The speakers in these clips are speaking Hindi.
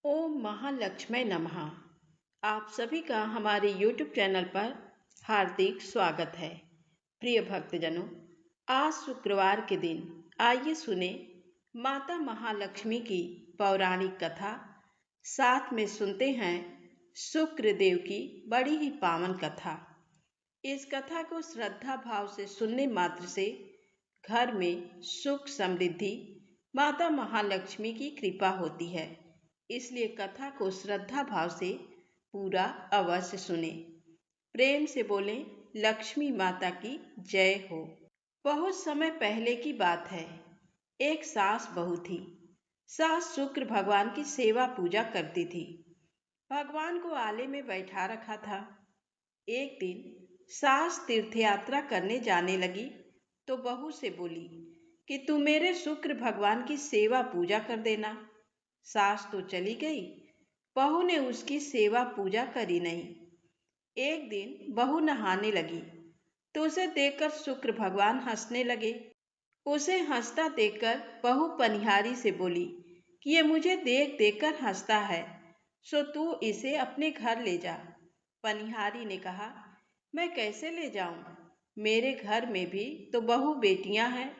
ओम महालक्ष्मी नमः। आप सभी का हमारे YouTube चैनल पर हार्दिक स्वागत है। प्रिय भक्तजनों, आज शुक्रवार के दिन आइए सुने माता महालक्ष्मी की पौराणिक कथा। साथ में सुनते हैं शुक्रदेव की बड़ी ही पावन कथा। इस कथा को श्रद्धा भाव से सुनने मात्र से घर में सुख समृद्धि, माता महालक्ष्मी की कृपा होती है। इसलिए कथा को श्रद्धा भाव से पूरा अवश्य सुने। प्रेम से बोलें, लक्ष्मी माता की जय हो। बहुत समय पहले की बात है। एक सास बहू थी। सास शुक्र भगवान की सेवा पूजा करती थी। भगवान को आले में बैठा रखा था। एक दिन सास तीर्थ यात्रा करने जाने लगी तो बहू से बोली कि तू मेरे शुक्र भगवान की सेवा पूजा कर देना। सास तो चली गई, बहू ने उसकी सेवा पूजा करी नहीं। एक दिन बहू नहाने लगी तो उसे देखकर शुक्र भगवान हंसने लगे। उसे हंसता देखकर बहू पनिहारी से बोली कि ये मुझे देख देखकर हंसता है, सो तू इसे अपने घर ले जा। पनिहारी ने कहा, मैं कैसे ले जाऊं? मेरे घर में भी तो बहू बेटियां हैं,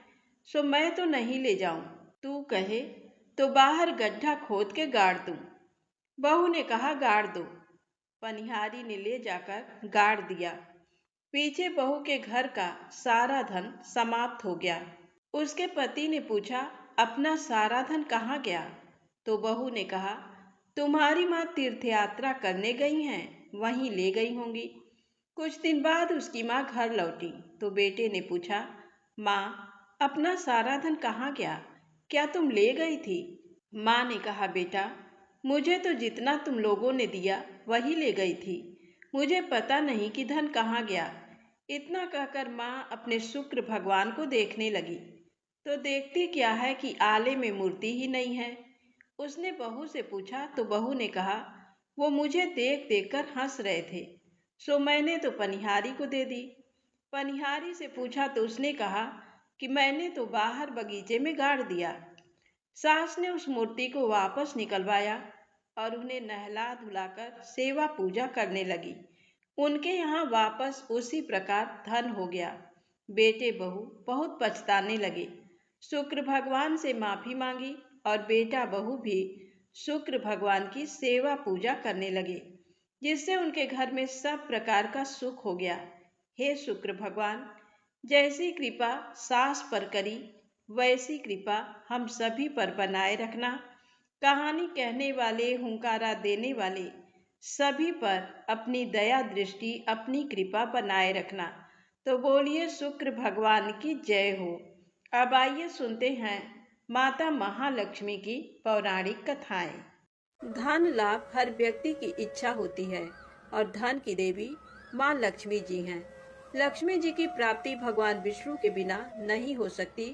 सो मैं तो नहीं ले जाऊं। तू कहे तो बाहर गड्ढा खोद के गाड़ दूं। बहू ने कहा, गाड़ दो। पनिहारी ने ले जाकर गाड़ दिया। पीछे बहू के घर का सारा धन समाप्त हो गया। उसके पति ने पूछा, अपना सारा धन कहाँ गया? तो बहू ने कहा, तुम्हारी माँ तीर्थ यात्रा करने गई हैं, वहीं ले गई होंगी। कुछ दिन बाद उसकी माँ घर लौटी तो बेटे ने पूछा, माँ, अपना सारा धन कहाँ गया? क्या तुम ले गई थी? माँ ने कहा, बेटा, मुझे तो जितना तुम लोगों ने दिया वही ले गई थी। मुझे पता नहीं कि धन कहाँ गया। इतना कहकर माँ अपने शुक्र भगवान को देखने लगी तो देखती क्या है कि आले में मूर्ति ही नहीं है। उसने बहू से पूछा तो बहू ने कहा, वो मुझे देख देख कर हंस रहे थे, सो मैंने तो पनिहारी को दे दी। पनिहारी से पूछा तो उसने कहा कि मैंने तो बाहर बगीचे में गाड़ दिया। सास ने उस मूर्ति को वापस निकलवाया और उन्हें नहला धुलाकर सेवा पूजा करने लगी। उनके यहाँ वापस उसी प्रकार धन हो गया। बेटे बहू बहुत पछताने लगे। शुक्र भगवान से माफी मांगी और बेटा बहू भी शुक्र भगवान की सेवा पूजा करने लगे, जिससे उनके घर में सब प्रकार का सुख हो गया। हे शुक्र भगवान, जैसी कृपा सास पर करी वैसी कृपा हम सभी पर बनाए रखना। कहानी कहने वाले, हुंकारा देने वाले सभी पर अपनी दया दृष्टि, अपनी कृपा बनाए रखना। तो बोलिए शुक्र भगवान की जय हो। अब आइए सुनते हैं माता महालक्ष्मी की पौराणिक कथाएं। धन लाभ हर व्यक्ति की इच्छा होती है और धन की देवी माँ लक्ष्मी जी हैं। लक्ष्मी जी की प्राप्ति भगवान विष्णु के बिना नहीं हो सकती,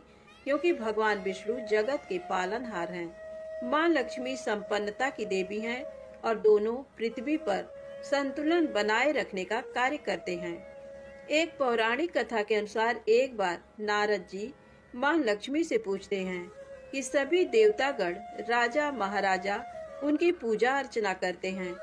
क्योंकि भगवान विष्णु जगत के पालनहार हैं। माँ लक्ष्मी संपन्नता की देवी हैं और दोनों पृथ्वी पर संतुलन बनाए रखने का कार्य करते हैं। एक पौराणिक कथा के अनुसार एक बार नारद जी माँ लक्ष्मी से पूछते हैं कि सभी देवतागण, राजा महाराजा उनकी पूजा अर्चना करते हैं,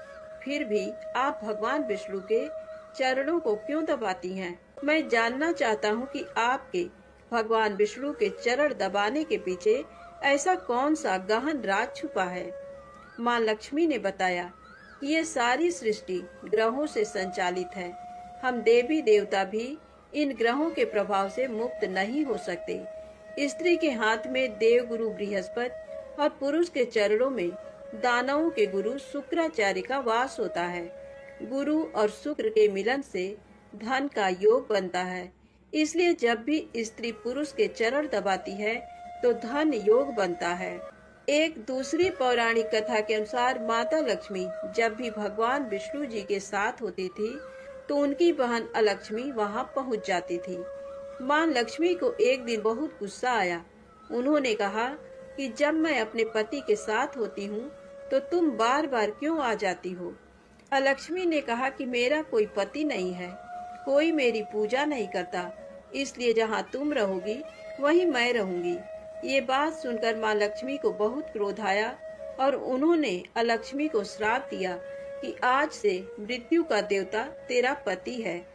फिर भी आप भगवान विष्णु के चरणों को क्यों दबाती हैं? मैं जानना चाहता हूँ कि आपके भगवान विष्णु के चरण दबाने के पीछे ऐसा कौन सा गहन राज छुपा है? माँ लक्ष्मी ने बताया कि ये सारी सृष्टि ग्रहों से संचालित है। हम देवी देवता भी इन ग्रहों के प्रभाव से मुक्त नहीं हो सकते। स्त्री के हाथ में देव गुरु बृहस्पति और पुरुष के चरणों में दानवों के गुरु शुक्राचार्य का वास होता है। गुरु और शुक्र के मिलन से धन का योग बनता है। इसलिए जब भी स्त्री पुरुष के चरण दबाती है तो धन योग बनता है। एक दूसरी पौराणिक कथा के अनुसार माता लक्ष्मी जब भी भगवान विष्णु जी के साथ होती थी तो उनकी बहन अलक्ष्मी वहां पहुंच जाती थी। माँ लक्ष्मी को एक दिन बहुत गुस्सा आया। उन्होंने कहा कि जब मैं अपने पति के साथ होती हूँ तो तुम बार बार क्यों आ जाती हो? अलक्ष्मी ने कहा कि मेरा कोई पति नहीं है, कोई मेरी पूजा नहीं करता, इसलिए जहाँ तुम रहोगी वहीं मैं रहूंगी। ये बात सुनकर माँ लक्ष्मी को बहुत क्रोध आया। और उन्होंने अलक्ष्मी को श्राप दिया कि आज से मृत्यु का देवता तेरा पति है।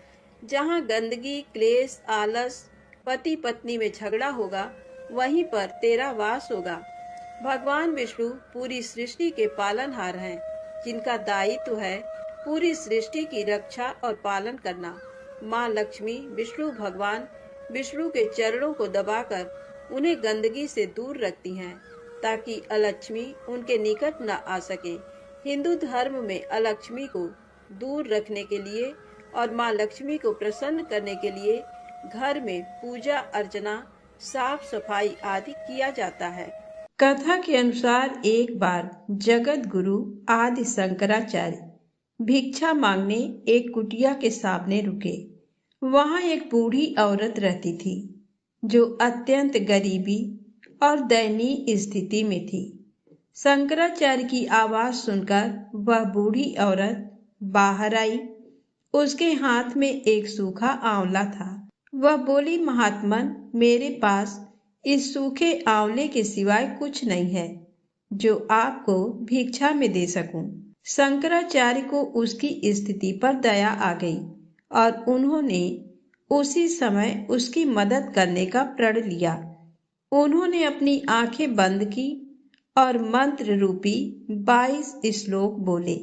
जहाँ गंदगी, क्लेश, आलस, पति पत्नी में झगड़ा होगा, वहीं पर तेरा वास होगा। भगवान विष्णु पूरी सृष्टि के पालनहार हैं, जिनका दायित्व है पूरी सृष्टि की रक्षा और पालन करना। माँ लक्ष्मी विष्णु भगवान विष्णु के चरणों को दबाकर उन्हें गंदगी से दूर रखती हैं, ताकि अलक्ष्मी उनके निकट न आ सके। हिंदू धर्म में अलक्ष्मी को दूर रखने के लिए और माँ लक्ष्मी को प्रसन्न करने के लिए घर में पूजा अर्चना, साफ सफाई आदि किया जाता है। कथा के अनुसार एक बार जगत गुरु आदि शंकराचार्य भिक्षा मांगने एक कुटिया के सामने रुके। वहां एक बूढ़ी औरत रहती थी, जो अत्यंत गरीबी और दयनीय स्थिति में थी। शंकराचार्य की आवाज सुनकर वह बूढ़ी औरत बाहर आई। उसके हाथ में एक सूखा आंवला था। वह बोली, महात्मन, मेरे पास इस सूखे आंवले के सिवाय कुछ नहीं है जो आपको भिक्षा में दे सकूं। शंकराचार्य को उसकी स्थिति पर दया आ गई और उन्होंने उसी समय उसकी मदद करने का प्रण लिया। उन्होंने अपनी आंखें बंद की और मंत्र रूपी 22 श्लोक बोले।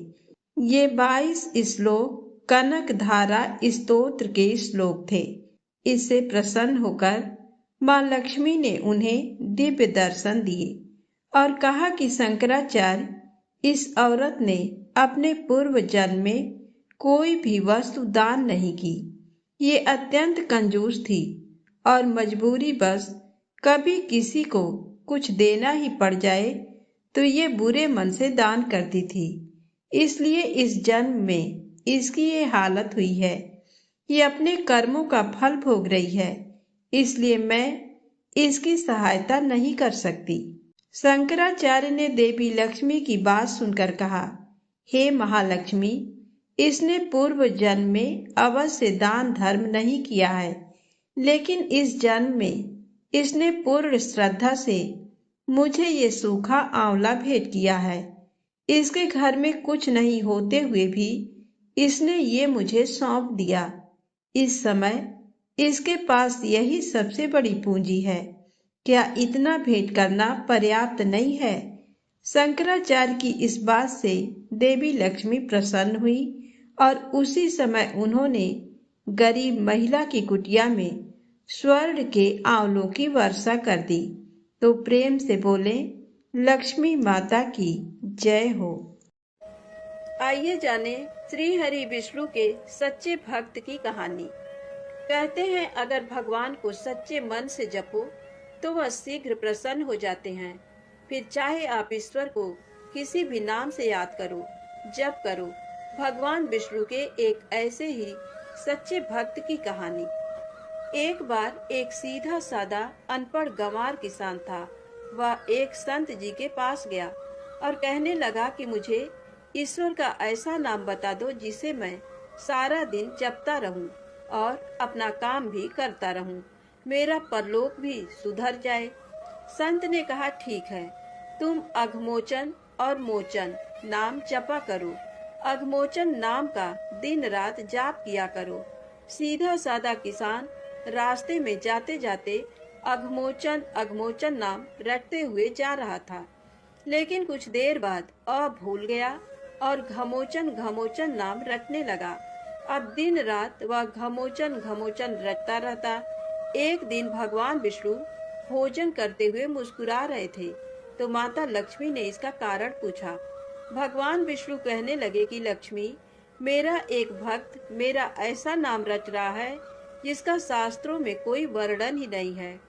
ये 22 श्लोक कनक धारा स्तोत्र के श्लोक थे। इससे प्रसन्न होकर माँ लक्ष्मी ने उन्हें दिव्य दर्शन दिए और कहा कि शंकराचार्य, इस औरत ने अपने पूर्व जन्म में कोई भी वस्तु दान नहीं की। ये अत्यंत कंजूस थी और मजबूरी बस कभी किसी को कुछ देना ही पड़ जाए तो ये बुरे मन से दान करती थी। इसलिए इस जन्म में इसकी ये हालत हुई है। ये अपने कर्मों का फल भोग रही है, इसलिए मैं इसकी सहायता नहीं कर सकती। शंकराचार्य ने देवी लक्ष्मी की बात सुनकर कहा, हे महालक्ष्मी, इसने पूर्व जन्म में अवश्य दान धर्म नहीं किया है, लेकिन इस जन्म में इसने पूर्ण श्रद्धा से मुझे ये सूखा आंवला भेंट किया है। इसके घर में कुछ नहीं होते हुए भी इसने ये मुझे सौंप दिया। इस समय इसके पास यही सबसे बड़ी पूंजी है। क्या इतना भेंट करना पर्याप्त नहीं है? शंकराचार्य की इस बात से देवी लक्ष्मी प्रसन्न हुई और उसी समय उन्होंने गरीब महिला की कुटिया में स्वर्ण के आंवलों की वर्षा कर दी। तो प्रेम से बोले, लक्ष्मी माता की जय हो। आइए जाने श्री हरि विष्णु के सच्चे भक्त की कहानी। कहते हैं, अगर भगवान को सच्चे मन से जपो तो वह शीघ्र प्रसन्न हो जाते हैं। फिर चाहे आप ईश्वर को किसी भी नाम से याद करो, जप करो। भगवान विष्णु के एक ऐसे ही सच्चे भक्त की कहानी। एक बार एक सीधा सादा अनपढ़ गंवार किसान था। वह एक संत जी के पास गया और कहने लगा कि मुझे ईश्वर का ऐसा नाम बता दो जिसे मैं सारा दिन जपता रहूं और अपना काम भी करता रहूं, मेरा परलोक भी सुधर जाए। संत ने कहा, ठीक है, तुम अघमोचन और मोचन नाम जपा करो। अघमोचन नाम का दिन रात जाप किया करो। सीधा सादा किसान रास्ते में जाते जाते अघमोचन अघमोचन नाम रटते हुए जा रहा था, लेकिन कुछ देर बाद भूल गया और घमोचन घमोचन नाम रटने लगा। अब दिन रात वह घमोचन घमोचन रटता रहता। एक दिन भगवान विष्णु भोजन करते हुए मुस्कुरा रहे थे, तो माता लक्ष्मी ने इसका कारण पूछा। भगवान विष्णु कहने लगे कि लक्ष्मी, मेरा एक भक्त मेरा ऐसा नाम रट रहा है जिसका शास्त्रों में कोई वर्णन ही नहीं है,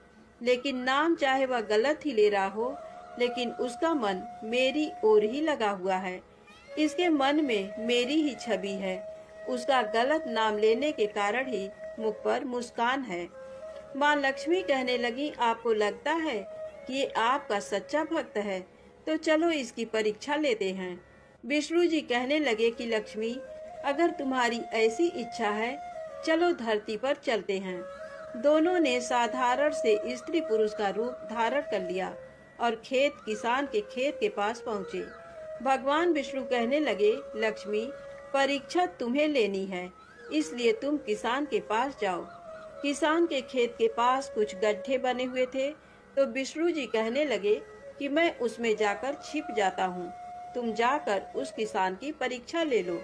लेकिन नाम चाहे वह गलत ही ले रहा हो, लेकिन उसका मन मेरी ओर ही लगा हुआ है। इसके मन में मेरी ही छवि है। उसका गलत नाम लेने के कारण ही मुख पर मुस्कान है। माँ लक्ष्मी कहने लगी, आपको लगता है कि ये आपका सच्चा भक्त है, तो चलो इसकी परीक्षा लेते हैं। विष्णु जी कहने लगे कि लक्ष्मी, अगर तुम्हारी ऐसी इच्छा है, चलो धरती पर चलते हैं। दोनों ने साधारण से स्त्री पुरुष का रूप धारण कर लिया और किसान के खेत के पास पहुँचे। भगवान विष्णु कहने लगे, लक्ष्मी, परीक्षा तुम्हें लेनी है, इसलिए तुम किसान के पास जाओ। किसान के खेत के पास कुछ गड्ढे बने हुए थे, तो विष्णु जी कहने लगे कि मैं उसमें जाकर छिप जाता हूँ, तुम जाकर उस किसान की परीक्षा ले लो।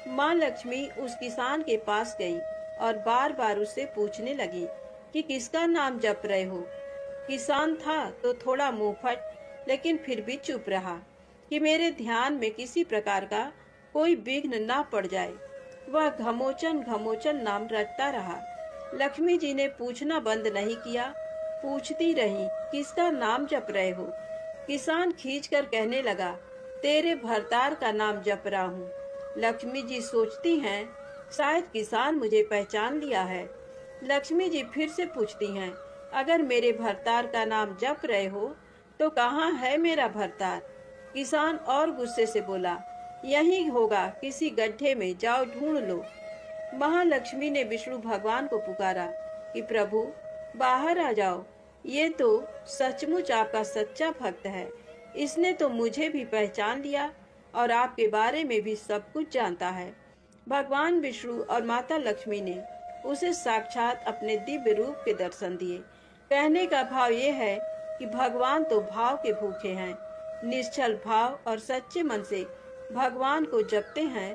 माँ लक्ष्मी उस किसान के पास गई और बार बार उससे पूछने लगी कि किसका नाम जप रहे हो। किसान था तो थोड़ा मुंहफट, लेकिन फिर भी चुप रहा कि मेरे ध्यान में किसी प्रकार का कोई विघ्न ना पड़ जाए। वह घमोचन घमोचन नाम रटता रहा। लक्ष्मी जी ने पूछना बंद नहीं किया, पूछती रही, किसका नाम जप रहे हो। किसान खींचकर कहने लगा, तेरे भरतार का नाम जप रहा हूँ। लक्ष्मी जी सोचती हैं, शायद किसान मुझे पहचान लिया है। लक्ष्मी जी फिर से पूछती हैं, अगर मेरे भरतार का नाम जप रहे हो तो कहाँ है मेरा भरतार। किसान और गुस्से से बोला, यहीं होगा, किसी गड्ढे में, जाओ ढूंढ लो। महालक्ष्मी ने विष्णु भगवान को पुकारा कि प्रभु बाहर आ जाओ, ये तो सचमुच आपका सच्चा भक्त है, इसने तो मुझे भी पहचान लिया और आपके बारे में भी सब कुछ जानता है। भगवान विष्णु और माता लक्ष्मी ने उसे साक्षात अपने दिव्य रूप के दर्शन दिए। कहने का भाव ये है कि भगवान तो भाव के भूखे हैं। निश्चल भाव और सच्चे मन से भगवान को जपते हैं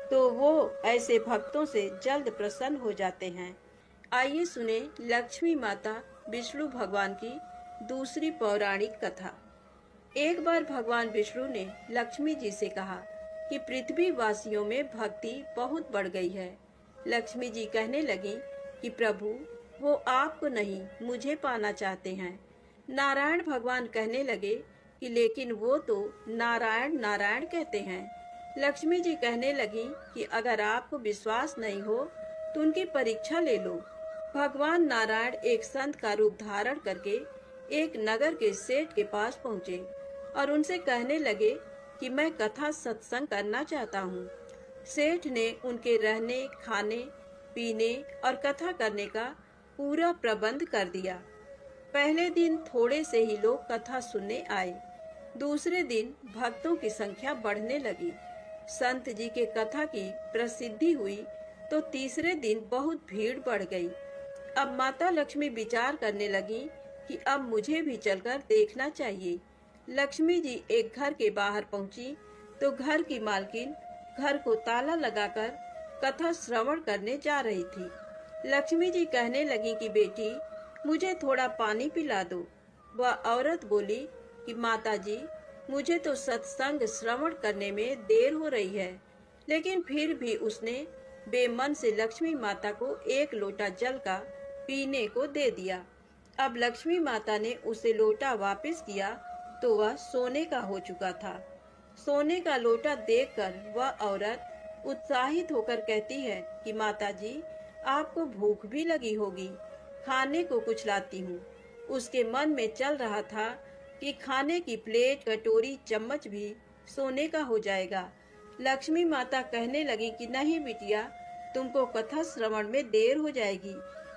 तो वो ऐसे भक्तों से जल्द प्रसन्न हो जाते हैं। आइए सुने लक्ष्मी माता विष्णु भगवान की दूसरी पौराणिक कथा। एक बार भगवान विष्णु ने लक्ष्मी जी से कहा कि पृथ्वी वासियों में भक्ति बहुत बढ़ गई है। लक्ष्मी जी कहने लगी कि प्रभु, वो आपको नहीं, मुझे पाना चाहते हैं। नारायण भगवान कहने लगे कि लेकिन वो तो नारायण नारायण कहते हैं। लक्ष्मी जी कहने लगी कि अगर आपको विश्वास नहीं हो तो उनकी परीक्षा ले लो। भगवान नारायण एक संत का रूप धारण करके एक नगर के सेठ के पास पहुँचे और उनसे कहने लगे कि मैं कथा सत्संग करना चाहता हूँ। सेठ ने उनके रहने, खाने, पीने और कथा करने का पूरा प्रबंध कर दिया। पहले दिन थोड़े से ही लोग कथा सुनने आए। दूसरे दिन भक्तों की संख्या बढ़ने लगी। संत जी के कथा की प्रसिद्धि हुई तो तीसरे दिन बहुत भीड़ बढ़ गई। अब माता लक्ष्मी विचार करने लगी कि अब मुझे भी चलकर देखना चाहिए। लक्ष्मी जी एक घर के बाहर पहुंची तो घर की मालकिन घर को ताला लगाकर कथा श्रवण करने जा रही थी। लक्ष्मी जी कहने लगी कि बेटी, मुझे थोड़ा पानी पिला दो। वह औरत बोली कि माता जी, मुझे तो सत्संग श्रवण करने में देर हो रही है। लेकिन फिर भी उसने बेमन से लक्ष्मी माता को एक लोटा जल का पीने को दे दिया। अब लक्ष्मी माता ने उसे लोटा वापस किया तो वह सोने का हो चुका था। सोने का लोटा देखकर वह औरत उत्साहित होकर कहती है कि माता जी, आपको भूख भी लगी होगी, खाने को कुछ लाती हूँ। उसके मन में चल रहा था कि खाने की प्लेट, कटोरी, चम्मच भी सोने का हो जाएगा। लक्ष्मी माता कहने लगी कि नहीं बिटिया, तुमको कथा श्रवण में देर हो जाएगी,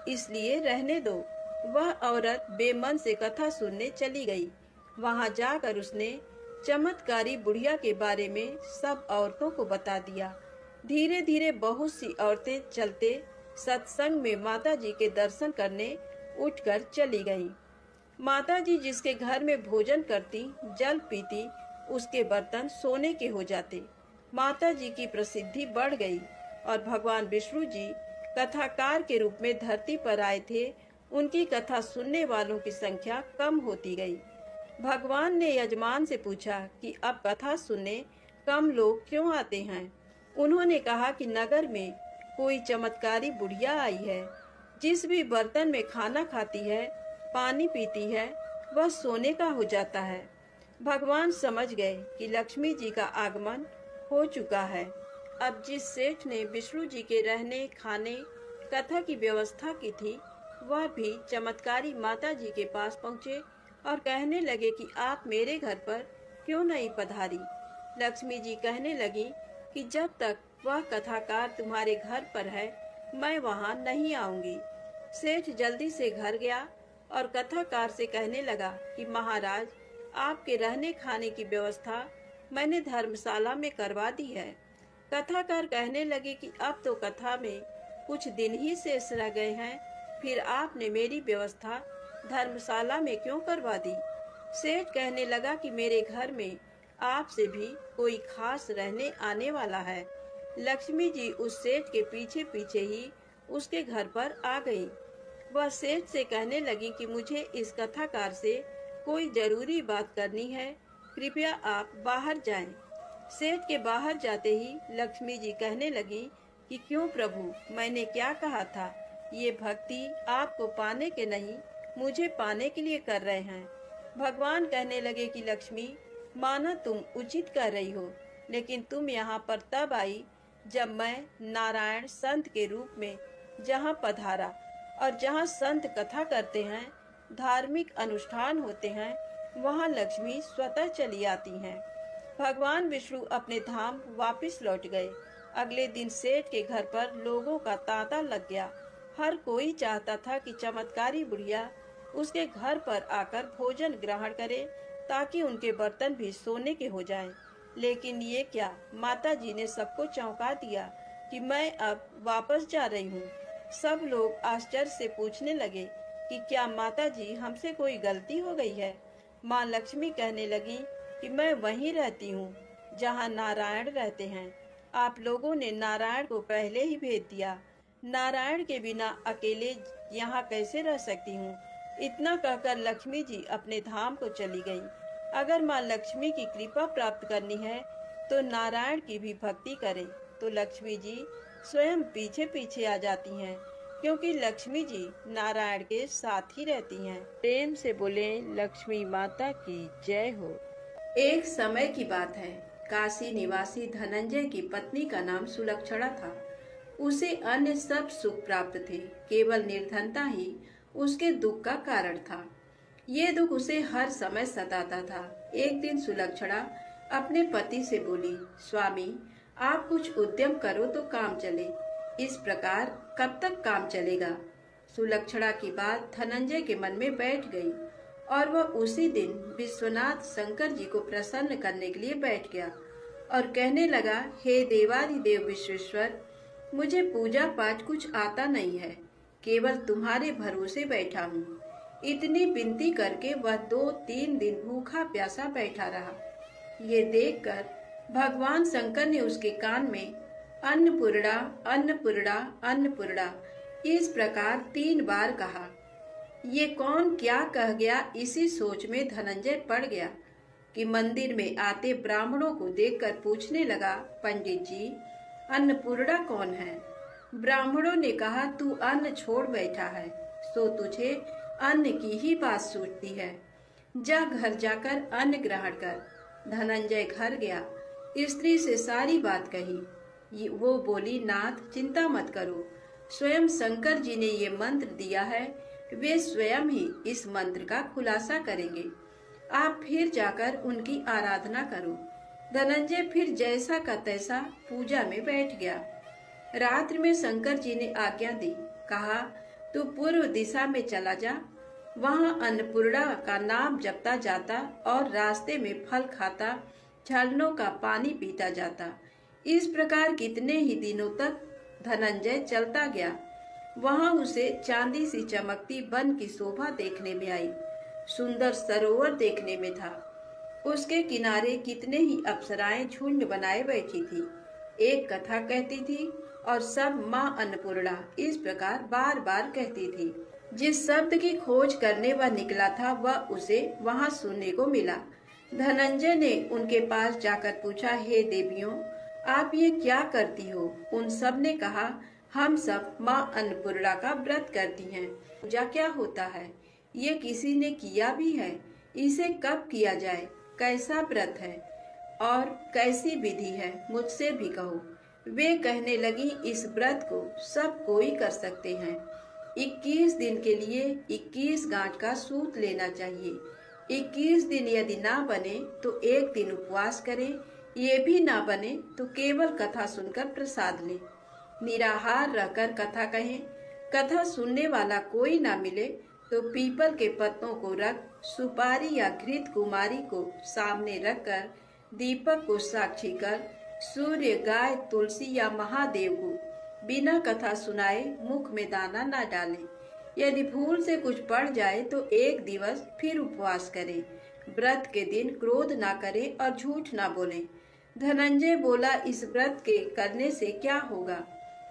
इसलिए रहने दो। वह औरत बेमन से कथा सुनने चली गई। वहां जाकर उसने चमत्कारी बुढ़िया के बारे में सब औरतों को बता दिया। धीरे धीरे बहुत सी औरतें चलते सत्संग में माता जी के दर्शन करने उठकर चली गईं। माता जी जिसके घर में भोजन करती, जल पीती, उसके बर्तन सोने के हो जाते। माता जी की प्रसिद्धि बढ़ गई और भगवान विष्णु जी कथाकार के रूप में धरती पर आए थे। उनकी कथा सुनने वालों की संख्या कम होती गई। भगवान ने यजमान से पूछा कि अब कथा सुनने कम लोग क्यों आते हैं। उन्होंने कहा कि नगर में कोई चमत्कारी बुढ़िया आई है। जिस भी बर्तन में खाना खाती है, पानी पीती है, वह सोने का हो जाता है। भगवान समझ गए कि लक्ष्मी जी का आगमन हो चुका है। अब जिस सेठ ने विष्णु जी के रहने, खाने, कथा की व्यवस्था की थी, वह भी चमत्कारी माता जी के पास पहुँचे और कहने लगे कि आप मेरे घर पर क्यों नहीं पधारी। लक्ष्मी जी कहने लगी कि जब तक वह कथाकार तुम्हारे घर पर है, मैं वहाँ नहीं आऊंगी। सेठ जल्दी से घर गया और कथाकार से कहने लगा कि महाराज, आपके रहने खाने की व्यवस्था मैंने धर्मशाला में करवा दी है। कथाकार कहने लगे कि अब तो कथा में कुछ दिन ही शेष रह गए हैं, फिर आपने मेरी व्यवस्था धर्मशाला में क्यों करवा दी? सेठ कहने लगा कि मेरे घर में आपसे भी कोई खास रहने आने वाला है। लक्ष्मी जी उस सेठ के पीछे पीछे ही उसके घर पर आ गई। वह सेठ से कहने लगी कि मुझे इस कथाकार से कोई जरूरी बात करनी है, कृपया आप बाहर जाएं। सेठ के बाहर जाते ही लक्ष्मी जी कहने लगी कि क्यों प्रभु, मैंने क्या कहा था? ये भक्ति आपको पाने के नहीं, मुझे पाने के लिए कर रहे हैं। भगवान कहने लगे कि लक्ष्मी, माना तुम उचित कर रही हो, लेकिन तुम यहाँ पर तब आई जब मैं नारायण संत के रूप में जहाँ पधारा, और जहाँ संत कथा करते हैं, धार्मिक अनुष्ठान होते हैं, वहाँ लक्ष्मी स्वतः चली आती हैं। भगवान विष्णु अपने धाम वापस लौट गए। अगले दिन सेठ के घर पर लोगों का तांता लग गया। हर कोई चाहता था कि चमत्कारी बुढ़िया उसके घर पर आकर भोजन ग्रहण करे, ताकि उनके बर्तन भी सोने के हो जाएं। लेकिन ये क्या, माता जी ने सबको चौंका दिया कि मैं अब वापस जा रही हूँ। सब लोग आश्चर्य से पूछने लगे कि क्या माता जी हमसे कोई गलती हो गई है? माँ लक्ष्मी कहने लगी कि मैं वहीं रहती हूँ जहाँ नारायण रहते हैं। आप लोगों ने नारायण को पहले ही भेज दिया। नारायण के बिना अकेले यहाँ कैसे रह सकती हूँ? इतना कहकर लक्ष्मी जी अपने धाम को चली गई। अगर माँ लक्ष्मी की कृपा प्राप्त करनी है तो नारायण की भी भक्ति करें। तो लक्ष्मी जी स्वयं पीछे पीछे आ जाती हैं, क्योंकि लक्ष्मी जी नारायण के साथ ही रहती हैं। प्रेम से बोले लक्ष्मी माता की जय हो। एक समय की बात है, काशी निवासी धनंजय की पत्नी का नाम सुलक्षणा था। उसे अन्य सब सुख प्राप्त थे, केवल निर्धनता ही उसके दुख का कारण था। ये दुख उसे हर समय सताता था। एक दिन सुलक्षणा अपने पति से बोली, स्वामी, आप कुछ उद्यम करो तो काम चले। इस प्रकार कब तक काम चलेगा? सुलक्षणा की बात धनंजय के मन में बैठ गई और वह उसी दिन विश्वनाथ शंकर जी को प्रसन्न करने के लिए बैठ गया और कहने लगा, हे देवादिदेव विश्वेश्वर, मुझे पूजा पाठ कुछ आता नहीं है, केवल तुम्हारे भरोसे बैठा हूँ। इतनी विनती करके वह 2-3 दिन भूखा प्यासा बैठा रहा। ये देखकर भगवान शंकर ने उसके कान में अन्नपूर्णा अन्नपूर्णा अन्नपूर्णा इस प्रकार 3 बार कहा। ये कौन क्या कह गया, इसी सोच में धनंजय पड़ गया कि मंदिर में आते ब्राह्मणों को देखकर पूछने लगा, पंडित जी, अन्नपूर्णा कौन है? ब्राह्मणों ने कहा, तू अन्न छोड़ बैठा है, सो तुझे अन्न की ही बात सूझती है। जा घर जाकर अन्न ग्रहण कर। धनंजय घर गया, स्त्री से सारी बात कही। वो बोली, नाथ, चिंता मत करो, स्वयं शंकर जी ने ये मंत्र दिया है, वे स्वयं ही इस मंत्र का खुलासा करेंगे। आप फिर जाकर उनकी आराधना करो। धनंजय फिर जैसा का तैसा पूजा में बैठ गया। रात्रि में शंकर जी ने आज्ञा दी, कहा, तू पूर्व दिशा में चला जा, वहाँ अन्नपूर्णा का नाम जपता जाता और रास्ते में फल खाता, झरनों का पानी पीता जाता। इस प्रकार कितने ही दिनों तक धनंजय चलता गया। वहाँ उसे चांदी सी चमकती वन की शोभा देखने में आई। सुंदर सरोवर देखने में था। उसके किनारे कितने ही अप्सराएं झुंड बनाए बैठी थी। एक कथा कहती थी और सब माँ अन्नपूर्णा इस प्रकार बार बार कहती थी। जिस शब्द की खोज करने वह निकला था, वह उसे वहाँ सुनने को मिला। धनंजय ने उनके पास जाकर पूछा, हे देवियों, आप ये क्या करती हो? उन सब ने कहा, हम सब माँ अन्नपूर्णा का व्रत करती हैं। पूजा क्या होता है? ये किसी ने किया भी है? इसे कब किया जाए? कैसा व्रत है और कैसी विधि है? मुझसे भी कहो। वे कहने लगी, इस व्रत को सब कोई कर सकते हैं। 21 दिन के लिए 21 गांठ का सूत लेना चाहिए। 21 दिन यदि ना बने तो 1 दिन उपवास करें। ये भी ना बने तो केवल कथा सुनकर प्रसाद लें। निराहार रहकर कथा कहें। कथा सुनने वाला कोई ना मिले तो पीपल के पत्तों को रख सुपारी या घृत कुमारी को सामने रखकर दीपक को साक्षी कर सूर्य, गाय, तुलसी या महादेव को बिना कथा सुनाए मुख में दाना न डालें। यदि भूल से कुछ पड़ जाए तो एक दिवस फिर उपवास करें। व्रत के दिन क्रोध ना करें और झूठ ना बोलें। धनंजय बोला, इस व्रत के करने से क्या होगा?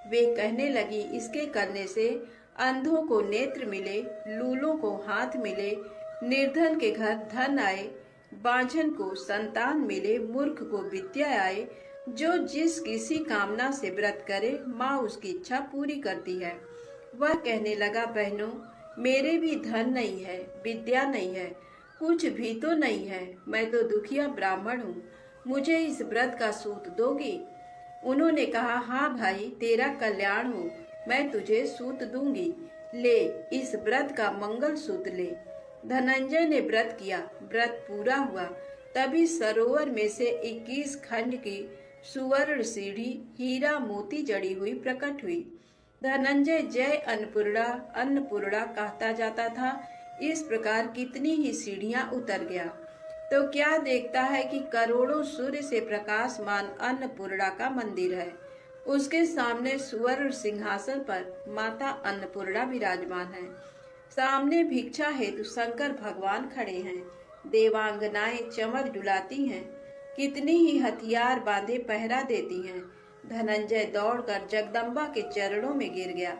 वे कहने लगी, इसके करने से अंधों को नेत्र मिले, लूलों को हाथ मिले, निर्धन के घर धन आए, बांझन को संतान मिले, मूर्ख को विद्या आए। जो जिस किसी कामना से व्रत करे माँ उसकी इच्छा पूरी करती है। वह कहने लगा, बहनों, मेरे भी धन नहीं है, विद्या नहीं है, कुछ भी तो नहीं है। मैं तो दुखिया ब्राह्मण हूँ, मुझे इस व्रत का सूत दोगी? उन्होंने कहा, हाँ भाई, तेरा कल्याण हो, मैं तुझे सूत दूंगी। ले, इस व्रत का मंगल सूत ले। धनंजय ने व्रत किया। व्रत पूरा हुआ तभी सरोवर में से 21 खंड की सुवर्ण सीढ़ी हीरा मोती जड़ी हुई प्रकट हुई। धनंजय जय अन्नपूर्णा अन्नपूर्णा कहता जाता था। इस प्रकार कितनी ही सीढ़ियां उतर गया तो क्या देखता है कि करोड़ों सूर्य से प्रकाशमान अन्नपूर्णा का मंदिर है। उसके सामने सुवर्ण सिंहासन पर माता अन्नपूर्णा विराजमान है। सामने भिक्षा हेतु शंकर भगवान खड़े हैं। देवांगनाएं चमर डुलाती हैं। कितनी ही हथियार बांधे पहरा देती हैं। धनंजय दौड़कर जगदम्बा के चरणों में गिर गया।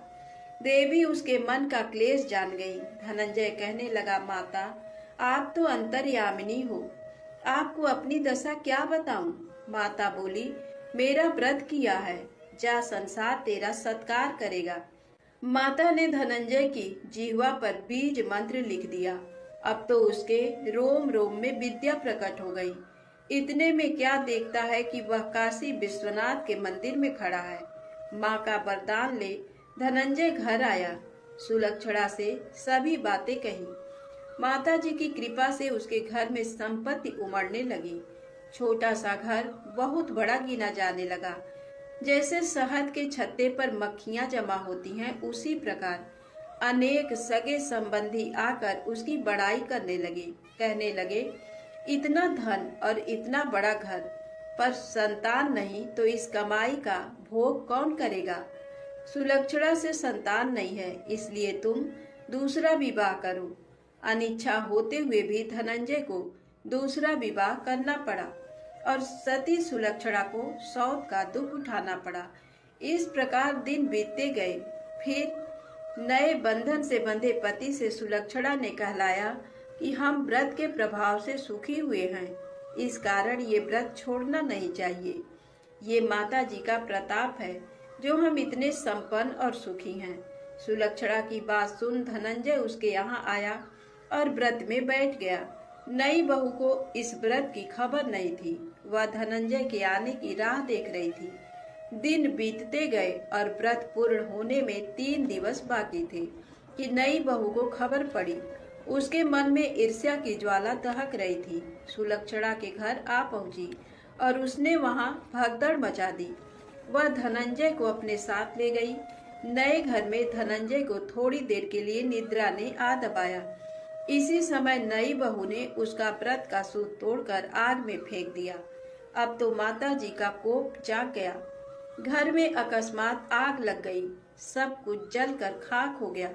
देवी उसके मन का क्लेश जान गई। धनंजय कहने लगा, माता, आप तो अंतर्यामिनी हो, आपको अपनी दशा क्या बताऊं? माता बोली, मेरा व्रत किया है, जा, संसार तेरा सत्कार करेगा। माता ने धनंजय की जिह्वा पर बीज मंत्र लिख दिया। अब तो उसके रोम रोम में विद्या प्रकट हो गई। इतने में क्या देखता है कि वह काशी विश्वनाथ के मंदिर में खड़ा है। माँ का वरदान ले धनंजय घर आया। सुलक्षणा से सभी बातें कही। माता जी की कृपा से उसके घर में संपत्ति उमड़ने लगी। छोटा सा घर बहुत बड़ा गिना जाने लगा। जैसे शहद के छत्ते पर मक्खियां जमा होती हैं, उसी प्रकार अनेक सगे संबंधी आकर उसकी बड़ाई करने लगे। कहने लगे, इतना धन और इतना बड़ा घर, पर संतान नहीं तो इस कमाई का भोग कौन करेगा? सुलक्षणा से संतान नहीं है, इसलिए तुम दूसरा विवाह करो। अनिच्छा होते हुए भी धनंजय को दूसरा विवाह करना पड़ा और सती सुलक्षणा को सौत का दुख उठाना पड़ा। इस प्रकार दिन बीतते गए। फिर नए बंधन से बंधे पति से सुलक्षणा ने कहलाया कि हम व्रत के प्रभाव से सुखी हुए हैं, इस कारण ये व्रत छोड़ना नहीं चाहिए। ये माता जी का प्रताप है जो हम इतने संपन्न और सुखी हैं। सुलक्षणा की बात सुन धनंजय उसके यहाँ आया और व्रत में बैठ गया। नई बहू को इस व्रत की खबर नहीं थी। वह धनंजय के आने की राह देख रही थी। दिन बीतते गए और व्रत पूर्ण होने में 3 दिवस बाकी थे कि नई बहू को खबर पड़ी। उसके मन में ईर्ष्या की ज्वाला दहक रही थी। सुलक्षणा के घर आ पहुंची और उसने वहां भगदड़ मचा दी। वह धनंजय को अपने साथ ले गई। नए घर में धनंजय को थोड़ी देर के लिए निद्रा ने आ दबाया। इसी समय नई बहू ने उसका व्रत का सूत तोड़कर आग में फेंक दिया। अब तो माता जी का कोप जाग गया। घर में अकस्मात आग लग गई। सब कुछ जलकर खाक हो गया।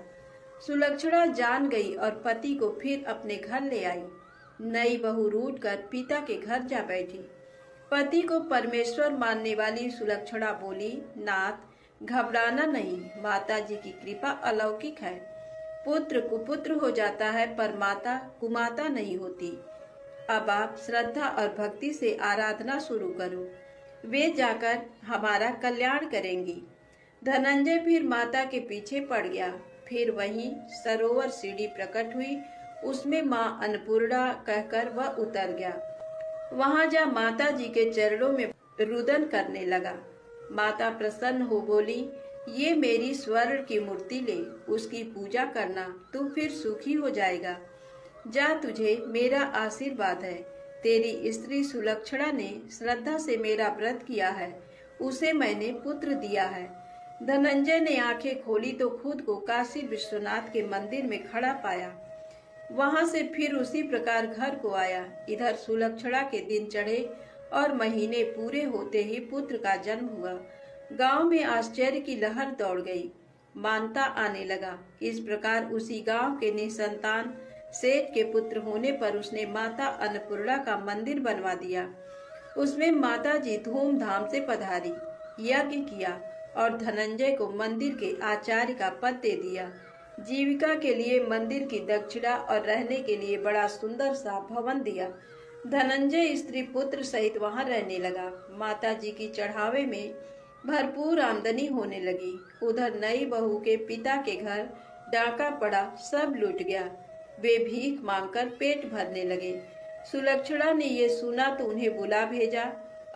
सुलक्षणा जान गई और पति को फिर अपने घर ले आई। नई बहू रूठ कर पिता के घर जा बैठी। पति को परमेश्वर मानने वाली सुलक्षणा बोली, नाथ, घबराना नहीं, माता जी की कृपा अलौकिक है। पुत्र कुपुत्र हो जाता है पर माता कुमाता नहीं होती। अब आप श्रद्धा और भक्ति से आराधना शुरू करो, वे जाकर हमारा कल्याण करेंगी। धनंजय फिर माता के पीछे पड़ गया। फिर वहीं सरोवर सीढ़ी प्रकट हुई, उसमें माँ अन्नपूर्णा कहकर वह उतर गया। वहां जा माता जी के चरणों में रुदन करने लगा। माता प्रसन्न हो बोली, ये मेरी स्वर्ण की मूर्ति ले, उसकी पूजा करना, तू फिर सुखी हो जाएगा। जा, तुझे मेरा आशीर्वाद है। तेरी स्त्री सुलक्षणा ने श्रद्धा से मेरा व्रत किया है, उसे मैंने पुत्र दिया है। धनंजय ने आंखें खोली तो खुद को काशी विश्वनाथ के मंदिर में खड़ा पाया। वहां से फिर उसी प्रकार घर को आया। इधर सुलक्षणा के दिन चढ़े और महीने पूरे होते ही पुत्र का जन्म हुआ। गांव में आश्चर्य की लहर दौड़ गई। मानता आने लगा। इस प्रकार उसी गांव के निसंतान सेठ के पुत्र होने पर उसने माता अन्नपूर्णा का मंदिर बनवा दिया। उसमें माता जी धूमधाम से पधारी, यज्ञ किया और धनंजय को मंदिर के आचार्य का पद दे दिया। जीविका के लिए मंदिर की दक्षिणा और रहने के लिए बड़ा सुंदर सा भवन दिया। धनंजय स्त्री पुत्र सहित वहां रहने लगा। माता जी की चढ़ावे में भरपूर आमदनी होने लगी। उधर नई बहू के पिता के घर डाका पड़ा, सब लूट गया। वे भीख मांगकर पेट भरने लगे। सुलक्षणा ने ये सुना तो उन्हें बुला भेजा,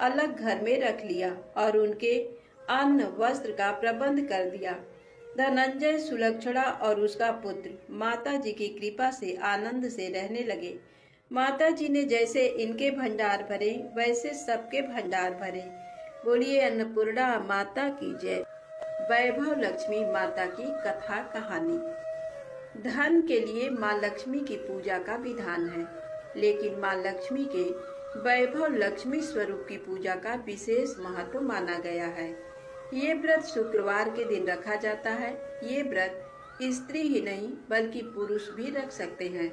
अलग घर में रख लिया और उनके अन्न वस्त्र का प्रबंध कर दिया। धनंजय, सुलक्षणा और उसका पुत्र माता जी की कृपा से आनंद से रहने लगे। माता जी ने जैसे इनके भंडार भरे वैसे सबके भंडार भरे। बोलिए अन्नपूर्णा माता की जय। वैभव लक्ष्मी माता की कथा कहानी। धन के लिए माँ लक्ष्मी की पूजा का विधान है, लेकिन माँ लक्ष्मी के वैभव लक्ष्मी स्वरूप की पूजा का विशेष महत्व माना गया है। ये व्रत शुक्रवार के दिन रखा जाता है। ये व्रत स्त्री ही नहीं बल्कि पुरुष भी रख सकते हैं।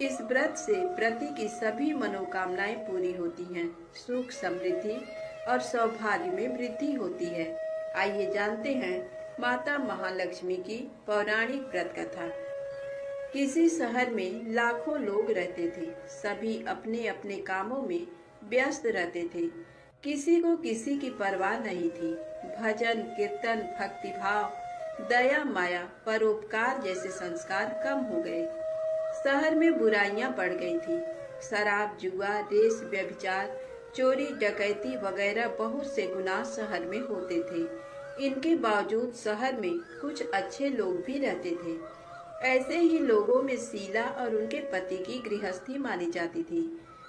इस व्रत से प्रति की सभी मनोकामनाएं पूरी होती हैं, सुख समृद्धि और सौभाग्य में वृद्धि होती है। आइए जानते हैं माता महालक्ष्मी की पौराणिक व्रत कथा। किसी शहर में लाखों लोग रहते थे। सभी अपने अपने कामों में व्यस्त रहते थे। किसी को किसी की परवाह नहीं थी। भजन, कीर्तन, भक्तिभाव, दया, माया, परोपकार जैसे संस्कार कम हो गए। शहर में बुराइयां बढ़ गई थी। शराब, जुआ, रेस, व्यभिचार, चोरी, डकैती वगैरह बहुत से गुनाह शहर में होते थे। इनके बावजूद शहर में कुछ अच्छे लोग भी रहते थे। ऐसे ही लोगों में शीला और उनके पति की गृहस्थी मानी जाती थी।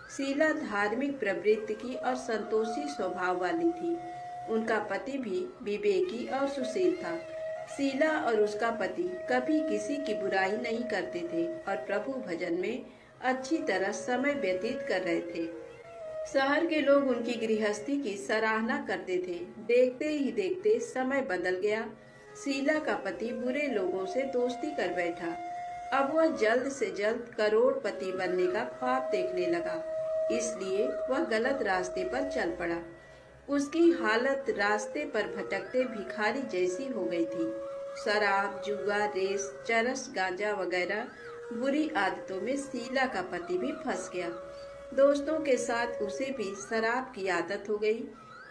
शीला धार्मिक प्रवृत्ति की और संतोषी स्वभाव वाली थी। उनका पति भी विवेकी और सुशील था। शीला और उसका पति कभी किसी की बुराई नहीं करते थे और प्रभु भजन में अच्छी तरह समय व्यतीत कर रहे थे। शहर के लोग उनकी गृहस्थी की सराहना करते थे। देखते ही देखते समय बदल गया। शीला का पति बुरे लोगों से दोस्ती कर बैठा। अब वह जल्द से जल्द करोड़पति बनने का ख्वाब देखने लगा, इसलिए वह गलत रास्ते पर चल पड़ा। उसकी हालत रास्ते पर भटकते भिखारी जैसी हो गई थी। शराब, जुआ, रेस, चरस, गांजा वगैरह बुरी आदतों में शीला का पति भी फंस गया। दोस्तों के साथ उसे भी शराब की आदत हो गई।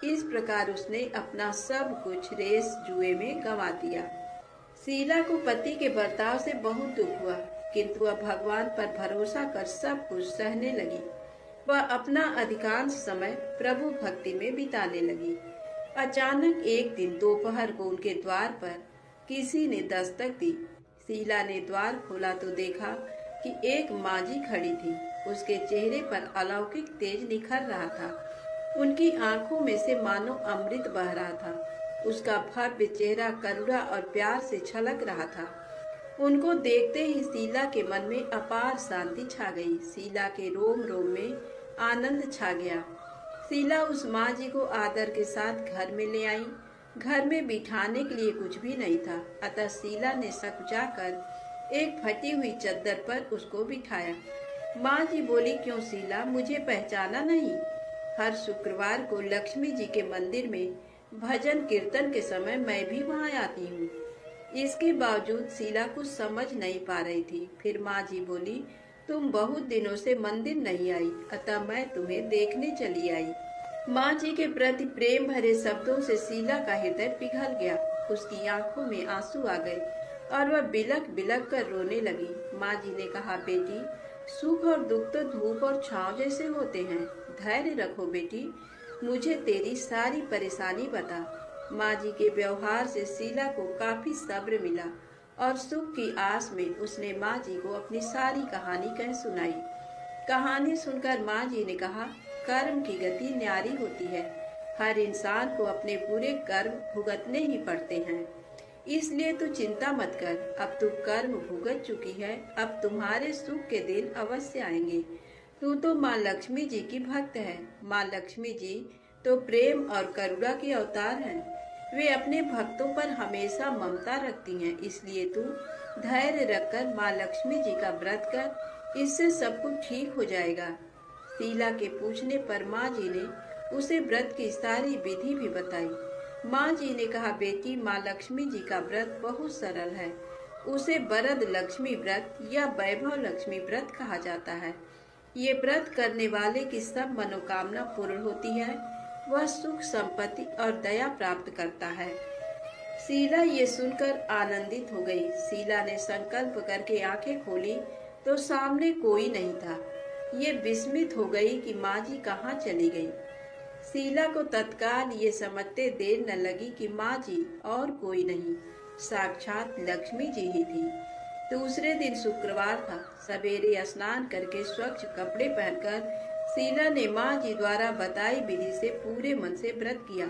इस प्रकार उसने अपना सब कुछ रेस, जुए में गंवा दिया। शीला को पति के बर्ताव से बहुत दुख हुआ, किंतु वह भगवान पर भरोसा कर सब कुछ सहने लगी। वह अपना अधिकांश समय प्रभु भक्ति में बिताने लगी। अचानक एक दिन दोपहर को उनके द्वार पर किसी ने दस्तक दी। शीला ने द्वार खोला तो देखा कि एक मांझी खड़ी थी। उसके चेहरे पर अलौकिक तेज निखर रहा था। उनकी आंखों में से मानो अमृत बह रहा था। उसका भव्य चेहरा करुणा और प्यार से छलक रहा था। उनको देखते ही शीला के मन में अपार शांति छा गई। शीला के रोम रोम में आनंद छा गया। शीला उस माँ जी को आदर के साथ घर में ले आई। घर में बिठाने के लिए कुछ भी नहीं था, अतः शीला ने सकुचाकर एक फटी हुई चद्दर पर उसको बिठाया। माँ जी बोली, क्यों शीला, मुझे पहचाना नहीं? हर शुक्रवार को लक्ष्मी जी के मंदिर में भजन कीर्तन के समय मैं भी वहाँ आती हूँ। इसके बावजूद शीला कुछ समझ नहीं पा रही थी। फिर माँ जी बोली, तुम बहुत दिनों से मंदिर नहीं आई, अतः मैं तुम्हें देखने चली आई। माँ जी के प्रति प्रेम भरे शब्दों से शीला का हृदय पिघल गया। उसकी आंखों में आंसू आ गए और वह बिलक बिलक कर रोने लगी। माँ जी ने कहा, बेटी, सुख और दुख तो धूप और छांव जैसे होते हैं। धैर्य रखो बेटी, मुझे तेरी सारी परेशानी बता। माँ जी के व्यवहार से शीला को काफी सब्र मिला और सुख की आस में उसने माँ जी को अपनी सारी कहानी कह सुनाई। कहानी सुनकर माँ जी ने कहा, कर्म की गति न्यारी होती है। हर इंसान को अपने बुरे कर्म भुगतने ही पड़ते हैं, इसलिए तू चिंता मत कर। अब तू कर्म भुगत चुकी है, अब तुम्हारे सुख के दिन अवश्य आएंगे। तू तो माँ लक्ष्मी जी की भक्त है। माँ लक्ष्मी जी तो प्रेम और करुणा के अवतार हैं। वे अपने भक्तों पर हमेशा ममता रखती हैं, इसलिए तू धैर्य रखकर माँ लक्ष्मी जी का व्रत कर, इससे सब कुछ ठीक हो जाएगा। शीला के पूछने पर माँ जी ने उसे व्रत की सारी विधि भी बताई। माँ जी ने कहा, बेटी, माँ लक्ष्मी जी का व्रत बहुत सरल है। उसे वरद लक्ष्मी व्रत या वैभव लक्ष्मी व्रत कहा जाता है। ये व्रत करने वाले की सब मनोकामना पूर्ण होती है। वह सुख, संपत्ति और दया प्राप्त करता है। शीला ये सुनकर आनंदित हो गई। शीला ने संकल्प करके आंखें खोली तो सामने कोई नहीं था। ये विस्मित हो गई कि माँ जी कहाँ चली गई। शीला को तत्काल ये समझते देर न लगी कि माँ जी और कोई नहीं, साक्षात लक्ष्मी जी ही थी। दूसरे दिन शुक्रवार था। सवेरे स्नान करके स्वच्छ कपड़े पहनकर शीला ने माँ जी द्वारा बताई विधि से पूरे मन से व्रत किया।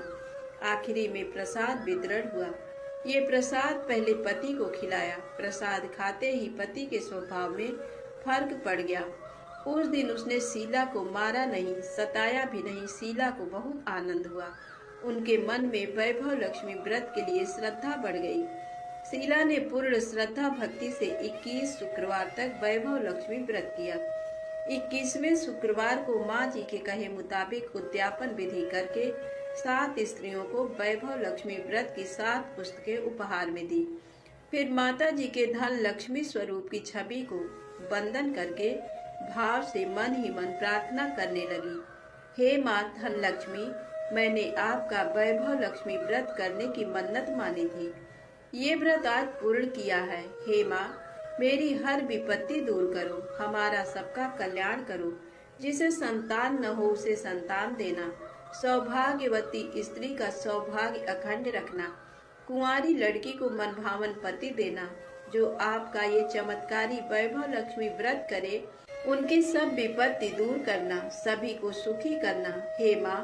आखिरी में प्रसाद वितरण हुआ। ये प्रसाद पहले पति को खिलाया। प्रसाद खाते ही पति के स्वभाव में फर्क पड़ गया। उस दिन उसने शीला को मारा नहीं, सताया भी नहीं। शीला को बहुत आनंद हुआ। उनके मन में वैभव लक्ष्मी व्रत के लिए श्रद्धा बढ़ गई। शीला ने पूर्ण श्रद्धा भक्ति से 21 शुक्रवार तक वैभव लक्ष्मी व्रत किया। 21वें शुक्रवार को माँ जी के कहे मुताबिक उद्यापन विधि करके 7 स्त्रियों को वैभव लक्ष्मी व्रत की 7 पुस्तकें उपहार में दी। फिर माता जी के धन लक्ष्मी स्वरूप की छवि को वंदन करके भाव से मन ही मन प्रार्थना करने लगी। हे माँ धन लक्ष्मी, मैंने आपका वैभव लक्ष्मी व्रत करने की मन्नत मानी थी। ये व्रत आज पूर्ण किया है। हे माँ, मेरी हर विपत्ति दूर करो, हमारा सबका कल्याण करो। जिसे संतान न हो उसे संतान देना, सौभाग्यवती स्त्री का सौभाग्य अखंड रखना, कुंवारी लड़की को मनभावन पति देना। जो आपका ये चमत्कारी वैभव लक्ष्मी व्रत करे उनकी सब विपत्ति दूर करना, सभी को सुखी करना। हे माँ,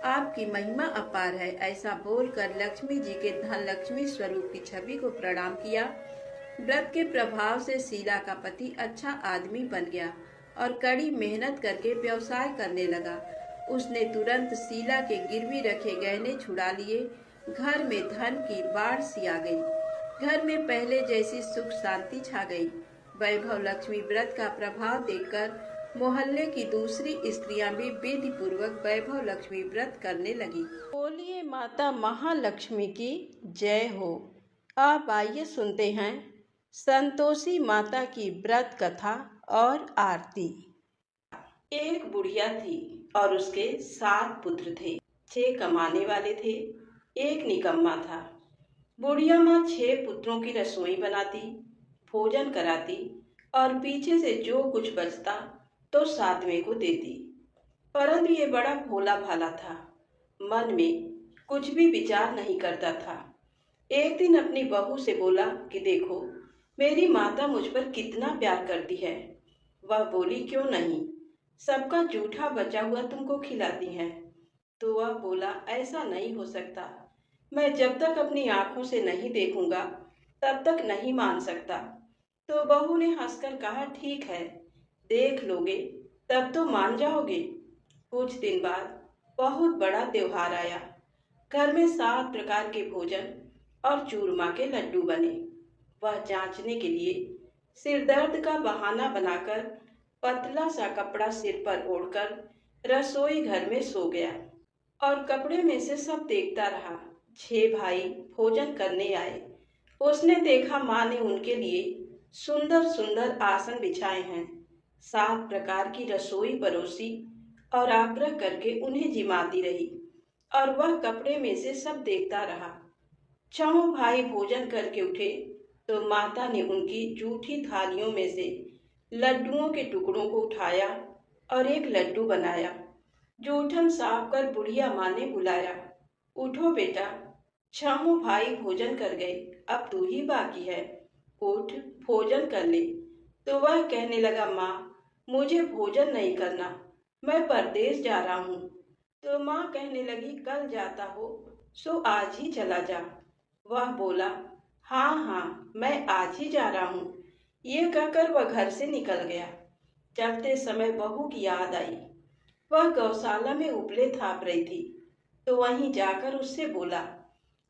आपकी महिमा अपार है। ऐसा बोलकर लक्ष्मी जी के धन लक्ष्मी स्वरूप की छवि को प्रणाम किया। व्रत के प्रभाव से शीला का पति अच्छा आदमी बन गया और कड़ी मेहनत करके व्यवसाय करने लगा। उसने तुरंत शीला के गिरवी रखे गहने छुड़ा लिए। घर में धन की बाढ़ सी आ गई। घर में पहले जैसी सुख शांति छा गई। वैभव लक्ष्मी व्रत का प्रभाव देखकर मोहल्ले की दूसरी स्त्रियां भी विधि पूर्वक वैभव लक्ष्मी व्रत करने लगी। बोलिए माता महालक्ष्मी की जय हो। अब आइए सुनते हैं संतोषी माता की व्रत कथा और आरती। एक बुढ़िया थी और उसके 7 पुत्र थे। 6 कमाने वाले थे, एक निकम्मा था। बुढ़िया माँ 6 पुत्रों की रसोई बनाती, भोजन कराती और पीछे से जो कुछ बचता तो 7वें को देती। परंतु ये बड़ा भोला भाला था, मन में कुछ भी विचार नहीं करता था। एक दिन अपनी बहू से बोला कि देखो, मेरी माता मुझ पर कितना प्यार करती है। वह बोली, क्यों नहीं, सबका जूठा बचा हुआ तुमको खिलाती हैं। तो वह बोला, ऐसा नहीं हो सकता, मैं जब तक अपनी आंखों से नहीं देखूंगा तब तक नहीं मान सकता। तो बहू ने हंसकर कहा, ठीक है, देख लोगे तब तो मान जाओगे। कुछ दिन बाद बहुत बड़ा त्योहार आया। घर में 7 प्रकार के भोजन और चूरमा के लड्डू बने। वह जांचने के लिए सिर दर्द का बहाना बनाकर पतला सा कपड़ा सिर पर ओढ़कर रसोई घर में सो गया और कपड़े में से सब देखता रहा। 6 भाई भोजन करने आए। उसने देखा माँ ने उनके लिए सुंदर सुंदर आसन बिछाए हैं, 7 प्रकार की रसोई परोसी और आग्रह करके उन्हें जिमाती रही और वह कपड़े में से सब देखता रहा। 6 भाई भोजन करके उठे तो माता ने उनकी जूठी थालियों में से लड्डुओं के टुकड़ों को उठाया और एक लड्डू बनाया। जूठन साफ कर बुढ़िया माँ ने बुलाया, उठो बेटा, 6 भाई भोजन कर गए, अब तू ही बाकी है, उठ भोजन कर ले। तो वह कहने लगा, माँ मुझे भोजन नहीं करना, मैं परदेश जा रहा हूँ। तो माँ कहने लगी, कल जाता हो सो आज ही चला जा। वह बोला, हाँ हाँ, मैं आज ही जा रहा हूँ। ये कहकर वह घर से निकल गया। चलते समय बहू की याद आई। वह गौशाला में उपले थाप रही थी, तो वहीं जाकर उससे बोला,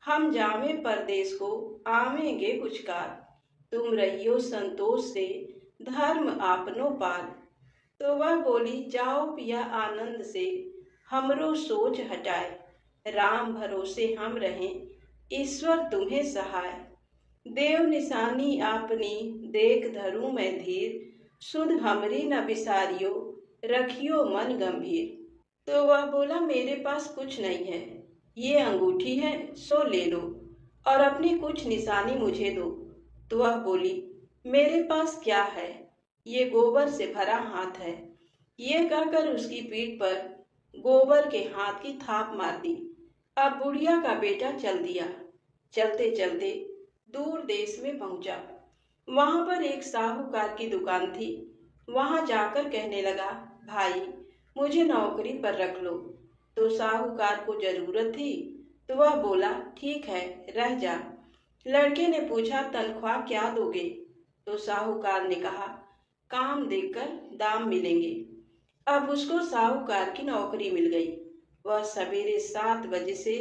हम जावे परदेश को, आवेंगे कुछ काल। तुम रहियो संतोष से, धर्म आपनो पाल। तो वह बोली, जाओ पिया आनंद से, हमरो सोच हटाए। राम भरोसे हम रहें, ईश्वर तुम्हें सहाय। देव निशानी आपनी, देख धरूं मैं धीर। सुध हमरी न विसारियो, रखियो मन गंभीर। तो वह बोला, मेरे पास कुछ नहीं है, ये अंगूठी है सो ले लो, और अपनी कुछ निशानी मुझे दो। तो वह बोली, मेरे पास क्या है, ये गोबर से भरा हाथ है। ये कहकर उसकी पीठ पर गोबर के हाथ की थाप मार दी। अब बुढ़िया का बेटा चल दिया। चलते चलते दूर देश में पहुंचा। वहां पर एक साहूकार की दुकान थी। वहां जाकर कहने लगा, भाई मुझे नौकरी पर रख लो। तो साहूकार को जरूरत थी, तो वह बोला, ठीक है रह जा। लड़के ने पूछा, तनख्वाह क्या दोगे? तो साहूकार ने कहा, काम देखकर दाम मिलेंगे। अब उसको साहूकार की नौकरी मिल गई। वह सवेरे 7 बजे से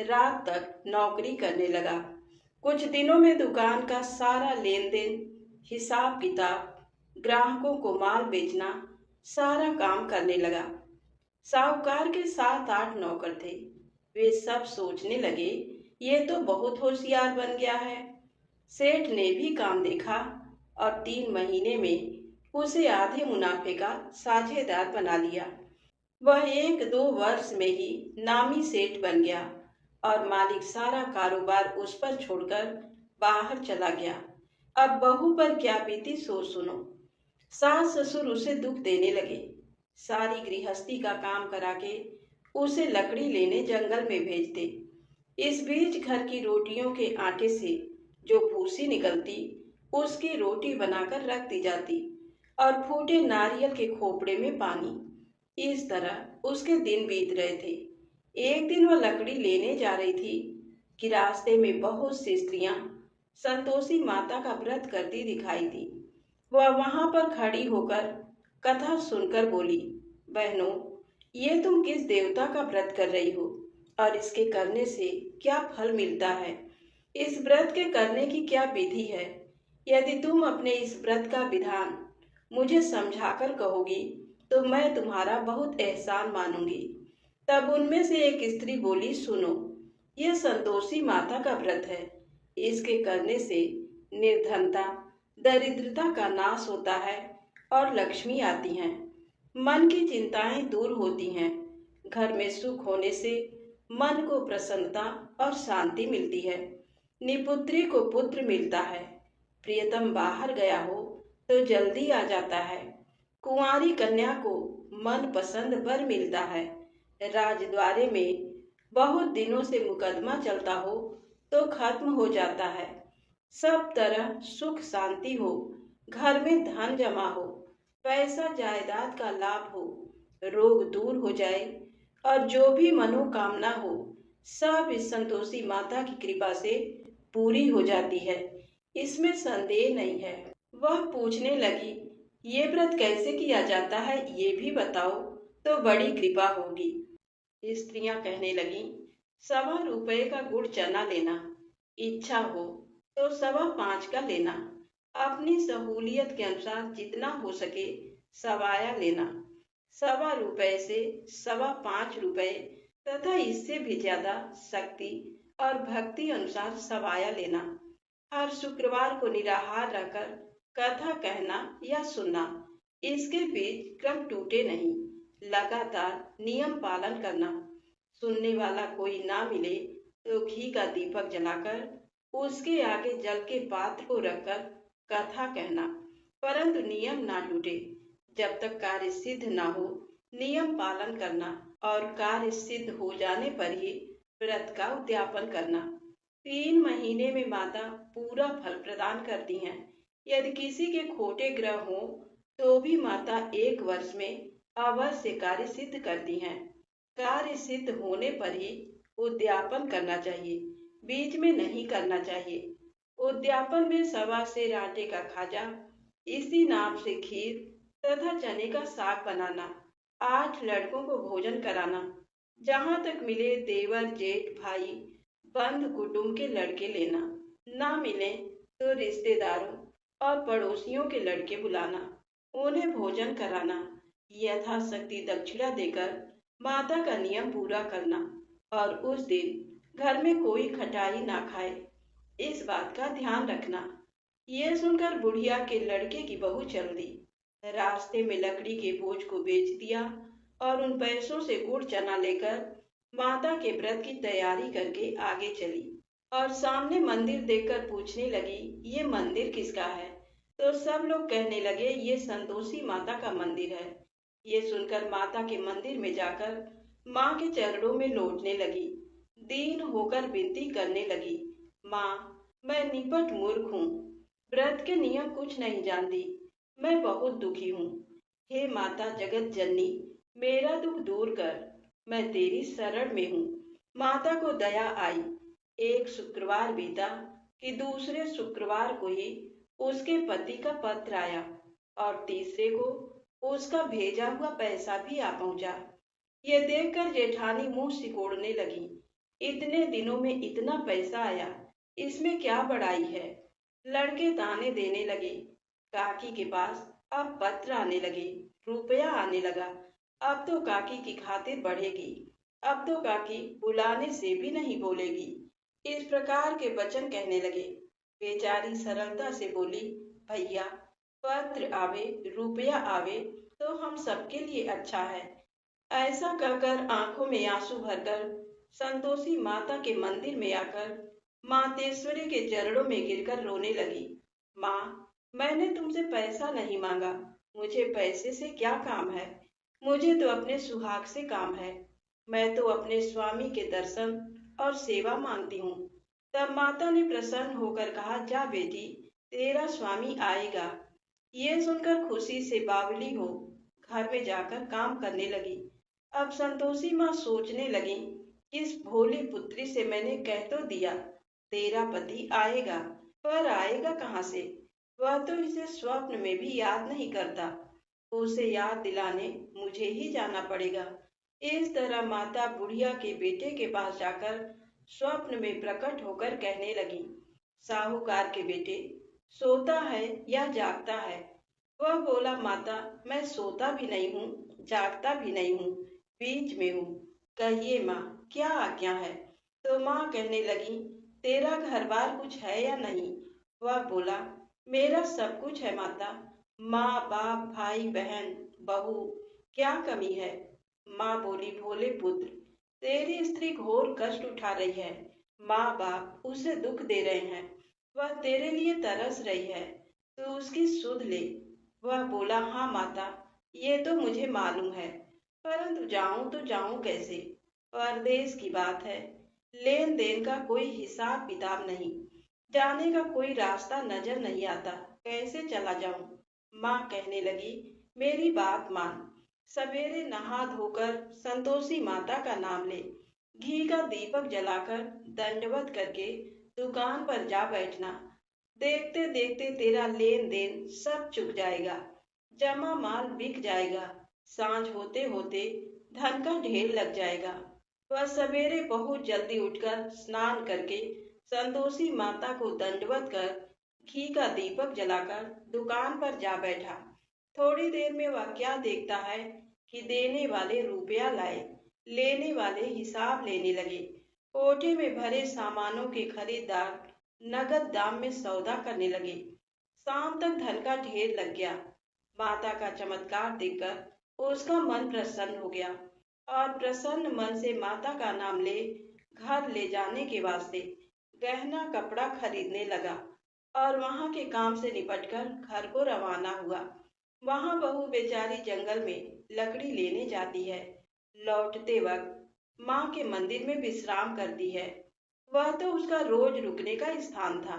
रात तक नौकरी करने लगा। कुछ दिनों में दुकान का सारा लेन देन, हिसाब किताब, ग्राहकों को माल बेचना, सारा काम करने लगा। साहूकार के 7-8 नौकर थे। वे सब सोचने लगे, ये तो बहुत होशियार बन गया है। सेठ ने भी काम देखा और 3 महीने में उसे आधे मुनाफे का साझेदार बना लिया। वह 1-2 वर्ष में ही नामी सेठ बन गया और मालिक सारा कारोबार उस पर छोड़कर बाहर चला गया। अब बहू पर क्या बीती सो सुनो। सास ससुर उसे दुख देने लगे। सारी गृहस्थी का काम करा के उसे लकड़ी लेने जंगल में भेजते। इस बीच घर की रोटियों के आटे से जो भूसी निकलती, उसकी रोटी बनाकर रख दी जाती और फूटे नारियल के खोपड़े में पानी। इस तरह उसके दिन बीत रहे थे। एक दिन वह लकड़ी लेने जा रही थी कि रास्ते में बहुत सी स्त्रियां संतोषी माता का व्रत करती दिखाई दी। वह वहां पर खड़ी होकर कथा सुनकर बोली, बहनों, ये तुम किस देवता का व्रत कर रही हो और इसके करने से क्या फल मिलता है? इस व्रत के करने की क्या विधि है? यदि तुम अपने इस व्रत का विधान मुझे समझाकर कहोगी तो मैं तुम्हारा बहुत एहसान मानूंगी। तब उनमें से एक स्त्री बोली, सुनो, यह संतोषी माता का व्रत है। इसके करने से निर्धनता, दरिद्रता का नाश होता है और लक्ष्मी आती हैं। मन की चिंताएं दूर होती हैं। घर में सुख होने से मन को प्रसन्नता और शांति मिलती है। निपुत्री को पुत्र मिलता है। प्रियतम बाहर गया हो तो जल्दी आ जाता है। कुंवारी कन्या को मन पसंद वर मिलता है। राजद्वारे में बहुत दिनों से मुकदमा चलता हो तो खत्म हो जाता है। सब तरह सुख शांति हो, घर में धन जमा हो, पैसा जायदाद का लाभ हो, रोग दूर हो जाए और जो भी मनोकामना हो सब इस संतोषी माता की कृपा से पूरी हो जाती है। इसमें संदेह नहीं है। वह पूछने लगी, ये व्रत कैसे किया जाता है, ये भी बताओ तो बड़ी कृपा होगी। स्त्रियां कहने लगी, 1.25 रुपए का गुड़ चना लेना, इच्छा हो तो 5.25 का लेना, अपनी सहूलियत के अनुसार जितना हो सके सवाया लेना। 1.25 रुपए से 5.25 रुपए तथा इससे भी ज्यादा शक्ति और भक्ति अनुसार सवाया लेना। हर शुक्रवार को निराहार रहकर कथा कहना या सुनना। इसके बीच क्रम टूटे नहीं, लगातार नियम पालन करना। सुनने वाला कोई ना मिले तो घी का दीपक जलाकर उसके आगे जल के पात्र को रखकर कथा कहना, परंतु नियम ना टूटे। जब तक कार्य सिद्ध ना हो नियम पालन करना और कार्य सिद्ध हो जाने पर ही व्रत का उद्यापन करना। 3 महीने में माता पूरा फल प्रदान करती हैं। यदि किसी के खोटे ग्रह हो तो भी माता 1 वर्ष में अवश्य कार्य सिद्ध करती हैं। कार्य सिद्ध होने पर ही उद्यापन करना चाहिए, बीच में नहीं करना चाहिए। उद्यापन में 1.25 आटे का खाजा, इसी नाप से खीर तथा चने का साग बनाना, 8 लड़कों को भोजन कराना, जहाँ तक मिले देवर जेठ भाई बंद कुटुंब के लड़के लेना, ना मिले तो रिश्तेदारों और पड़ोसियों के लड़के बुलाना, उन्हें भोजन कराना, यथाशक्ति दक्षिणा देकर माता का नियम पूरा करना और उस दिन घर में कोई खटाई ना खाए, इस बात का ध्यान रखना। यह सुनकर बुढ़िया के लड़के की बहू चल दी। रास्ते में लकड़ी के बोझ को बेच दिया और उन पैसों से गुड़ चना लेकर माता के व्रत की तैयारी करके आगे चली और सामने मंदिर देखकर पूछने लगी, ये मंदिर किसका है? तो सब लोग कहने लगे, ये संतोषी माता का मंदिर है। ये सुनकर माता के मंदिर में जाकर माँ के चरणों में लौटने लगी, दीन होकर विनती करने लगी, माँ, मैं निपट मूर्ख हूँ, व्रत के नियम कुछ नहीं जानती, मैं बहुत दुखी हूँ। हे माता जगत जननी, मेरा दुख दूर कर, मैं तेरी शरण में हूँ। माता को दया आई। एक शुक्रवार बीता कि दूसरे शुक्रवार को ही उसके पति का पत्र आया और तीसरे को उसका भेजा हुआ पैसा भी आ पहुंचा। ये देखकर जेठानी मुंह सिकोड़ने लगी। इतने दिनों में इतना पैसा आया, इसमें क्या बड़ाई है? लड़के ताने देने लगे। काकी के पास अब पत्र आने लगे, रुपया आने लगा। अब तो काकी की खातिर बढ़ेगी, अब तो काकी बुलाने से भी नहीं बोलेगी। इस प्रकार के वचन कहने लगे। बेचारी सरलता से बोली, भैया, पत्र आवे रुपया आवे तो हम सबके लिए अच्छा है। ऐसा कहकर आंखों में आंसू भरकर संतोषी माता के मंदिर में आकर मातेश्वरी के चरणों में गिरकर रोने लगी। माँ, मैंने तुमसे पैसा नहीं मांगा, मुझे पैसे से क्या काम है? मुझे तो अपने सुहाग से काम है। मैं तो अपने स्वामी के दर्शन और सेवा मांगती हूँ। तब माता ने प्रसन्न होकर कहा, जा बेटी, तेरा स्वामी आएगा। ये सुनकर खुशी से बावली हो घर में जाकर काम करने लगी। अब संतोषी माँ सोचने लगी, इस भोली पुत्री से मैंने कह तो दिया तेरा पति आएगा, पर आएगा कहाँ से? वह तो इसे स्वप्न में भी याद नहीं करता। उसे याद दिलाने मुझे ही जाना पड़ेगा। इस तरह माता बुढ़िया के बेटे के पास जाकर स्वप्न में प्रकट होकर कहने लगी, साहूकार के बेटे, सोता है या जागता है? वह बोला, माता, मैं सोता भी नहीं हूँ, जागता भी नहीं हूँ, बीच में हूँ। कहिए माँ, क्या आज्ञा है? तो माँ कहने लगी, तेरा घर बार कुछ है या नहीं? वह बोला, मेरा सब कुछ है माता, माँ बाप भाई बहन बहू, क्या कमी है? माँ बोली, भोले पुत्र, तेरी स्त्री घोर कष्ट उठा रही है, माँ बाप उसे दुख दे रहे हैं, वह तेरे लिए तरस रही है, तो उसकी सुध ले। वह बोला, हाँ माता, ये तो मुझे मालूम है, परंतु जाऊं तो जाऊं कैसे? परदेश की बात है, लेन देन का कोई हिसाब किताब नहीं, जाने का कोई रास्ता नजर नहीं आता, कैसे चला जाऊं? माँ कहने लगी, मेरी बात मान, सवेरे नहा धोकर संतोषी माता का नाम ले, घी का दीपक जलाकर दंडवत करके दुकान पर जा बैठना। देखते देखते तेरा लेन देन सब चुक जाएगा, जमा माल बिक जाएगा, सांझ होते होते धन का ढेर लग जाएगा। वह सवेरे बहुत जल्दी उठकर स्नान करके संतोषी माता को दंडवत कर घी का दीपक जलाकर दुकान पर जा बैठा। थोड़ी देर में वह क्या देखता है कि देने वाले रुपया लाए, लेने वाले हिसाब लेने लगे। कोठे में भरे सामानों के खरीदार नगद दाम में सौदा करने लगे। शाम तक धन का ढेर लग गया। माता का चमत्कार देखकर उसका मन प्रसन्न हो गया और प्रसन्न मन से माता का नाम ले घर ले जाने के वास्ते गहना कपड़ा खरीदने लगा और वहां के काम से निपटकर घर को रवाना हुआ। वहां बहू बेचारी जंगल में लकड़ी लेने जाती है। लौटते वक्त माँ के मंदिर में विश्राम करती है। वह तो उसका रोज रुकने का स्थान था।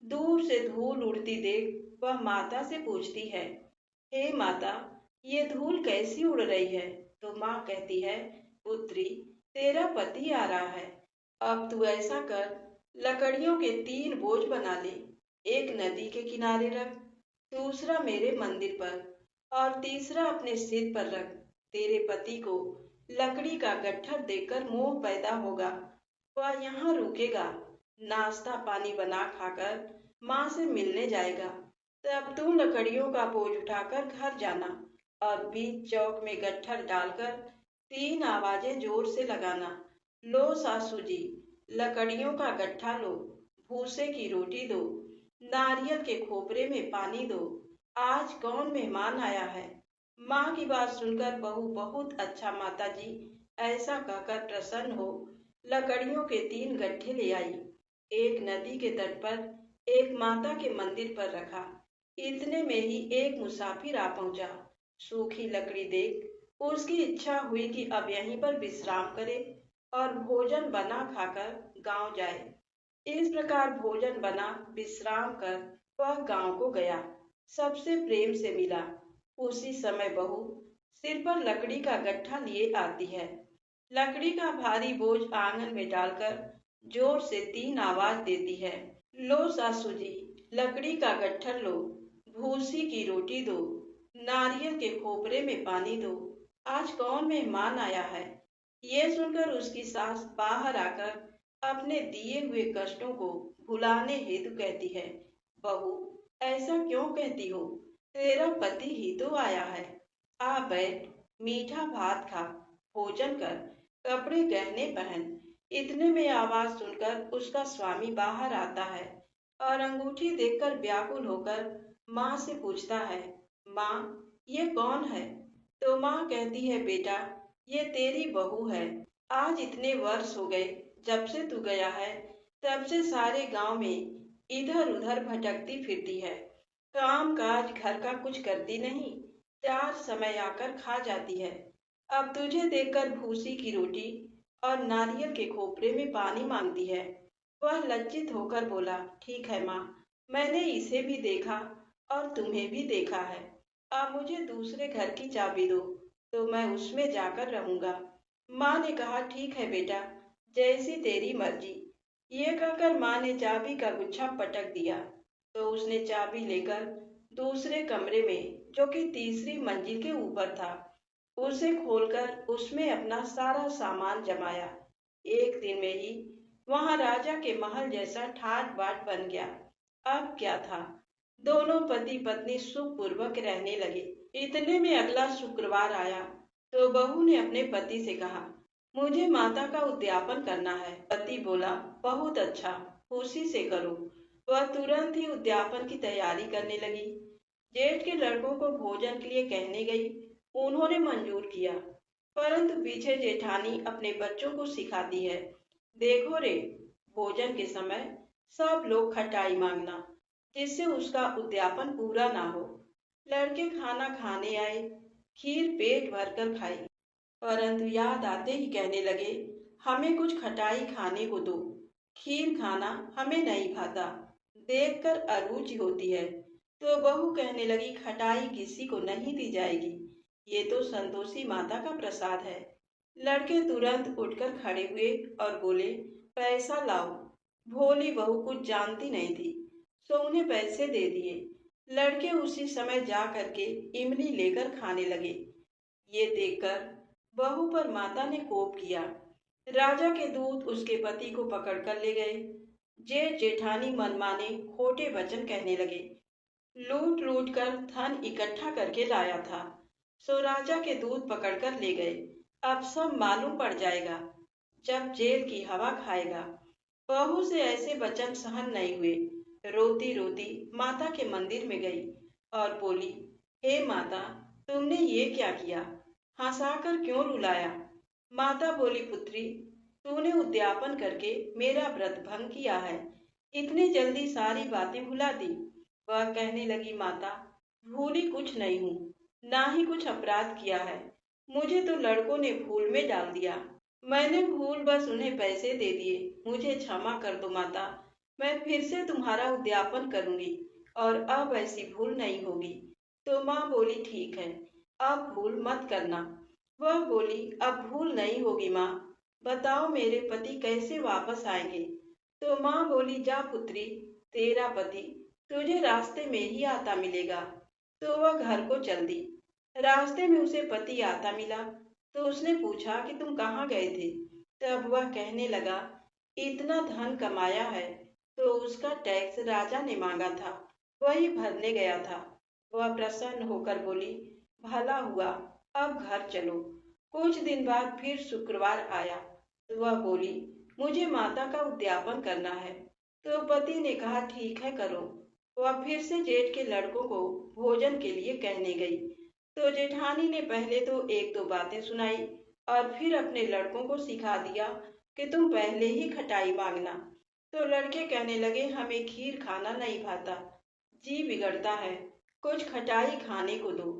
दूर से धूल उड़ती देख वह माता से पूछती है, हे माता, ये धूल कैसी उड़ रही है? तो माँ कहती है, पुत्री, तेरा पति आ रहा है। अब तू ऐसा कर, लकड़ियों के 3 बोझ बना ले। एक नदी के किनारे रख, दूसरा मेरे मंदिर पर और तीसरा अपने सिर पर रख। तेरे पति को लकड़ी का गट्ठर देखकर मोह पैदा होगा। वह यहाँ रुकेगा, नाश्ता पानी बना खाकर माँ से मिलने जाएगा। तब तू लकड़ियों का बोझ उठाकर घर जाना और बीच चौक में गट्ठर डालकर 3 आवाजें जोर से लगाना। लो सासू जी, लकड़ियों का गट्ठा लो, भूसे की रोटी दो, नारियल के खोपरे में पानी दो। आज कौन मेहमान आया है? माँ की बात सुनकर बहू बहुत अच्छा माता जी ऐसा कहकर प्रसन्न हो लकड़ियों के 3 गट्ठे ले आई। एक नदी के तट पर, एक माता के मंदिर पर रखा। इतने में ही एक मुसाफिर आ पहुंचा। सूखी लकड़ी देख उसकी इच्छा हुई कि अब यहीं पर विश्राम करे और भोजन बना खाकर गांव जाए। इस प्रकार भोजन बना विश्राम कर वह गांव को गया, सबसे प्रेम से मिला। उसी समय बहू सिर पर लकड़ी का गट्ठा लिए आती है। लकड़ी का भारी बोझ आंगन में डालकर जोर से 3 आवाज देती है। लो सासू जी, लकड़ी का गट्ठर लो, भूसी की रोटी दो, नारियल के खोपरे में पानी दो। आज कौन मेहमान आया है? ये सुनकर उसकी सास बाहर आकर अपने दिए हुए कष्टों को भुलाने हेतु कहती है, बहू ऐसा क्यों कहती हो? तेरा पति ही तो आया है। आ बैठ, मीठा भात खा, भोजन कर, कपड़े गहने पहन। इतने में आवाज सुनकर उसका स्वामी बाहर आता है और अंगूठी देखकर व्याकुल होकर माँ से पूछता है, माँ ये कौन है? तो माँ कहती है, बेटा ये तेरी बहू है। आज इतने वर्ष हो गए जब से तू गया है, तब से सारे गांव में इधर उधर भटकती फिरती है। काम काज घर का कुछ करती नहीं, 4 समय आकर खा जाती है। अब तुझे देखकर भूसी की रोटी और नारियल के खोपरे में पानी मांगती है। वह लज्जित होकर बोला, ठीक है माँ, मैंने इसे भी देखा और तुम्हें भी देखा है। अब मुझे दूसरे घर की चाबी दो तो मैं उसमें जाकर रहूंगा। माँ ने कहा, ठीक है बेटा, जैसी तेरी मर्जी। ये कहकर माँ ने चाबी का गुच्छा पटक दिया तो उसने चाबी लेकर दूसरे कमरे में, जो कि तीसरी मंजिल के ऊपर था, उसे खोलकर उसमें अपना सारा सामान जमाया। एक दिन में ही वहां राजा के महल जैसा ठाट बाट बन गया। अब क्या था, दोनों पति पत्नी सुखपूर्वक रहने लगे। इतने में अगला शुक्रवार आया तो बहू ने अपने पति से कहा, मुझे माता का उद्यापन करना है। पति बोला, बहुत अच्छा, खुशी से करो। वह तुरंत ही उद्यापन की तैयारी करने लगी। जेठ के लड़कों को भोजन के लिए कहने गई। उन्होंने मंजूर किया, परंतु पीछे जेठानी अपने बच्चों को सिखाती है, देखो रे, भोजन के समय सब लोग खटाई मांगना, जिससे उसका उद्यापन पूरा ना हो। लड़के खाना खाने आए, खीर पेट भरकर खाई, परंतु याद आते ही कहने लगे, हमें कुछ खटाई खाने को दो, खीर खाना हमें नहीं भाता, देखकर अरुचि होती है। तो बहू कहने लगी, खटाई किसी को नहीं दी जाएगी, ये तो संतोषी माता का प्रसाद है। लड़के तुरंत उठकर खड़े हुए और बोले, पैसा लाओ। भोली बहू कुछ जानती नहीं थी, सो उन्हें पैसे दे दिए। लड़के उसी समय जा करके इमली लेकर खाने लगे। ये देखकर बहू पर माता ने कोप किया। राजा के दूत उसके पति को पकड़कर ले गए। जेठ जेठानी मनमाने खोटे वचन कहने लगे, लूट लूट कर धन इकट्ठा करके लाया था, सो राजा के दूत पकड़कर ले गए। अब सब मालूम पड़ जाएगा जब जेल की हवा खाएगा। बहू से ऐसे वचन सहन नहीं हुए। रोती रोती माता के मंदिर में गई और बोली, हे माता, तुमने ये क्या किया? हंसाकर क्यों रुलाया? माता बोली, पुत्री, तूने उद्यापन करके मेरा व्रत भंग किया है, इतनी जल्दी सारी बातें भुला दी। वह कहने लगी, माता, भूली कुछ नहीं हूँ, ना ही कुछ अपराध किया है। मुझे तो लड़कों ने भूल में डाल दिया, मैंने भूल बस उन्हें पैसे दे दिए। मुझे क्षमा कर दो माता, मैं फिर से तुम्हारा उद्यापन करूंगी और अब ऐसी भूल नहीं होगी। तो माँ बोली, ठीक है, अब भूल मत करना। वह बोली, अब भूल नहीं होगी माँ, बताओ मेरे पति कैसे वापस आएंगे। तो माँ बोली, जा पुत्री, तेरा पति तुझे रास्ते में ही आता मिलेगा। तो वह घर को चल दी। रास्ते में उसे पति आता मिला तो उसने पूछा कि तुम कहाँ गए थे। तब वह कहने लगा, इतना धन कमाया है तो उसका टैक्स राजा ने मांगा था, वही भरने गया था। वह प्रसन्न होकर बोली, भला हुआ, अब घर चलो। कुछ दिन बाद फिर शुक्रवार आया तो वह बोली, मुझे माता का उद्यापन करना है। तो पति ने कहा, ठीक है करो। वह फिर से जेठ के लड़कों को भोजन के लिए कहने गई। तो जेठानी ने पहले तो एक दो बातें सुनाई और फिर अपने लड़कों को सिखा दिया कि तुम पहले ही खटाई मांगना। तो लड़के कहने लगे, हमें खीर खाना नहीं भाता, जी बिगड़ता है, कुछ खटाई खाने को दो।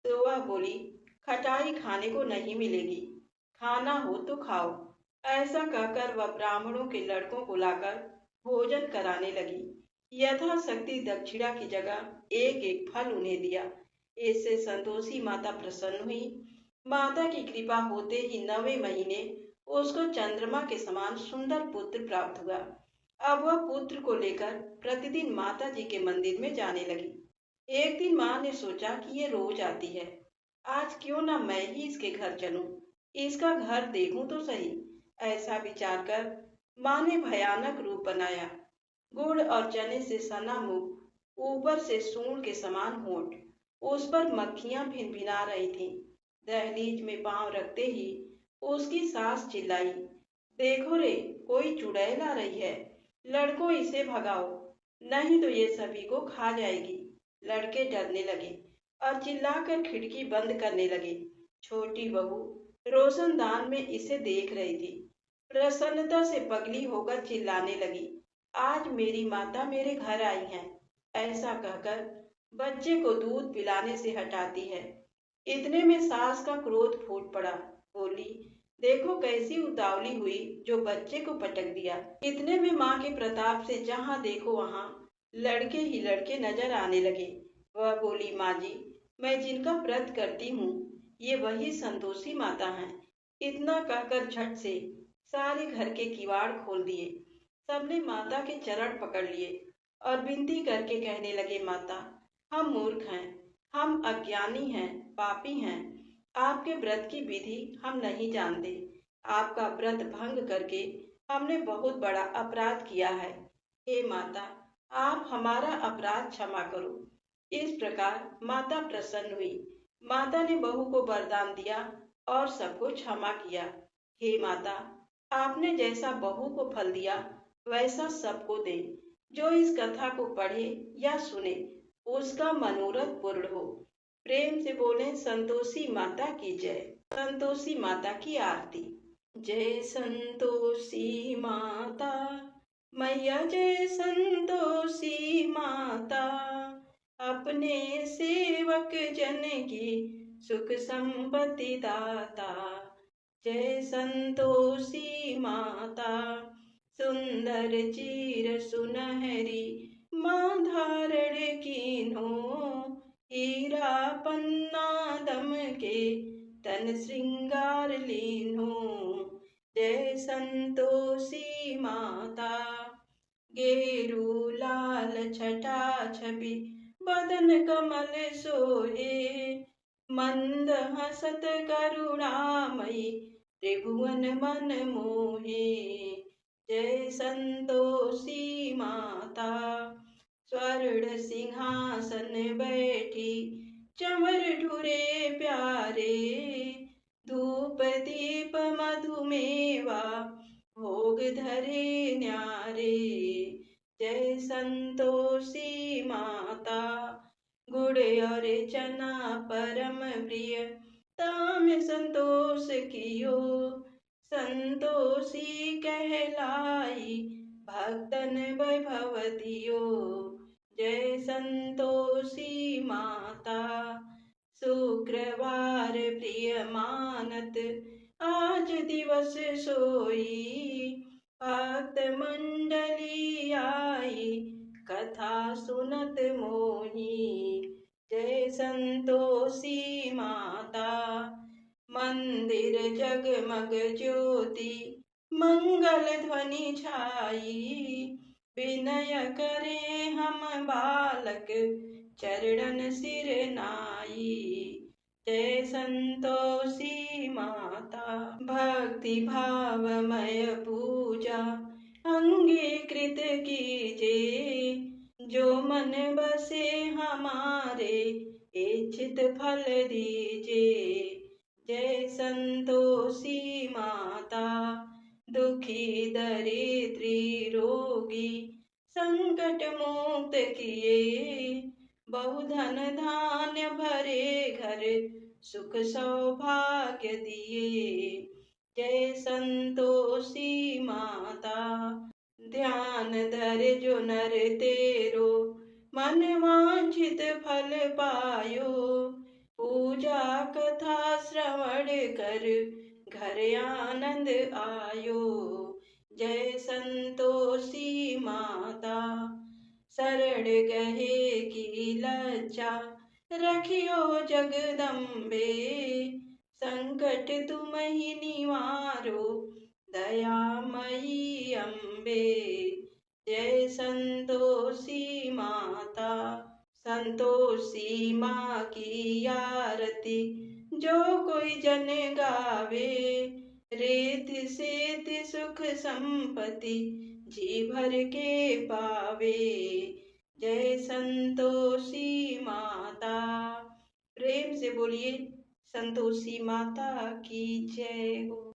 तो वह बोली, खटाई खाने को नहीं मिलेगी, खाना हो तो खाओ। ऐसा कहकर वह ब्राह्मणों के लड़कों को लाकर भोजन कराने लगी। यथाशक्ति दक्षिणा की जगह एक एक फल उन्हें दिया। इससे संतोषी माता प्रसन्न हुई। माता की कृपा होते ही 9वें महीने उसको चंद्रमा के समान सुंदर पुत्र प्राप्त हुआ। अब वह पुत्र को लेकर प्रतिदिन माता जी के मंदिर में जाने लगी। एक दिन माँ ने सोचा कि ये रोज आती है, आज क्यों ना मैं ही इसके घर चलूं, इसका घर देखूं तो सही। ऐसा विचार कर माँ ने भयानक रूप बनाया। गुड़ और चने से सना मुख, ऊपर से सूंड के समान होंठ, उस पर मक्खियां भिनभिना रही थीं। दहलीज में पांव रखते ही उसकी सास चिल्लाई, देखो रे, कोई चुड़ैल आ रही है, लड़कों इसे भगाओ, नहीं तो ये सभी को खा जाएगी। लड़के डरने लगे और चिल्लाकर खिड़की बंद करने लगे। छोटी बहू रोशनदान में इसे देख रही थी। प्रसन्नता से पगली होकर चिल्लाने लगी, आज मेरी माता मेरे घर आई है। ऐसा कहकर बच्चे को दूध पिलाने से हटाती है। इतने में सास का क्रोध फूट पड़ा। बोली, देखो कैसी उतावली हुई जो बच्चे को पटक दिया। इतने में माँ के प्रताप से जहाँ देखो वहाँ लड़के ही लड़के नजर आने लगे। वह बोली, माँ जी, मैं जिनका व्रत करती हूँ ये वही संतोषी माता हैं। इतना कहकर झट से सारे घर के किवाड़ खोल दिए। सबने माता के चरण पकड़ लिए और विनती करके कहने लगे, माता, हम मूर्ख हैं, हम अज्ञानी हैं, पापी हैं, आपके व्रत की विधि हम नहीं जानते। आपका व्रत भंग करके हमने बहुत बड़ा अपराध किया है। हे माता, आप हमारा अपराध क्षमा करो। इस प्रकार माता प्रसन्न हुई। माता ने बहू को वरदान दिया और सबको क्षमा किया। हे माता, आपने जैसा बहू को फल दिया वैसा सबको दे। जो इस कथा को पढ़े या सुने उसका मनोरथ पूर्ण हो। प्रेम से बोले, संतोषी माता की जय। संतोषी माता की आरती। जय संतोषी माता मैया, जय संतोषी माता, अपने सेवक जन की सुख संपत्ति दाता। जय संतोषी माता, सुंदर चीर सुनहरी माँ धारण कीन्हो, हीरा पन्ना दम के तन श्रृंगार लीन्हो। जय संतोषी माता, गेरू लाल छटा छवि बदन कमल सोहे, मंद हसत करुणामयी त्रिभुवन मन मोहे। जय संतोषी माता, स्वर्ण सिंहासन बैठी चमर ढुरे प्यारे, धूप दीप मधुमेवा भोग धरे न्यारे। जय संतोषी माता, गुड़ और चना परम प्रिय ताम संतोष कियो, संतोषी कहलाई भक्तन वैभव दियो। जय संतोषी माता, शुक्रवार प्रिय मानत आज दिवस सोई, भक्त मंडली आई कथा सुनत मोही। जय संतोषी माता, मंदिर जगमग ज्योति मंगल ध्वनि छाई। विनय करे हम बालक चरणन सिर नाई। जय संतोषी माता। भक्ति भावमय पूजा अंगीकृत कीजे। जो मन बसे हमारे इच्छित फल दीजे। जय संतोषी माता। दुखी दरिद्री रोगी संकट मुक्त किए। बहुधन धान्य भरे घर सुख सौभाग्य दिए। जय संतोषी माता। ध्यान धर जो नर तेरो मन वांछित फल पायो। पूजा कथा श्रवण कर घर आनंद आयो। जय संतोषी माता। शरण गहे की लज्जा रखियो जगदम्बे। संकट तुम ही निवारो दयामयी अम्बे। जय संतोषी माता। संतोषी माँ की आरती जो कोई जन गावे। रिद्धि सिद्धि सुख संपत्ति जी भर के पावे। जय संतोषी माता। प्रेम से बोलिए संतोषी माता की जय हो।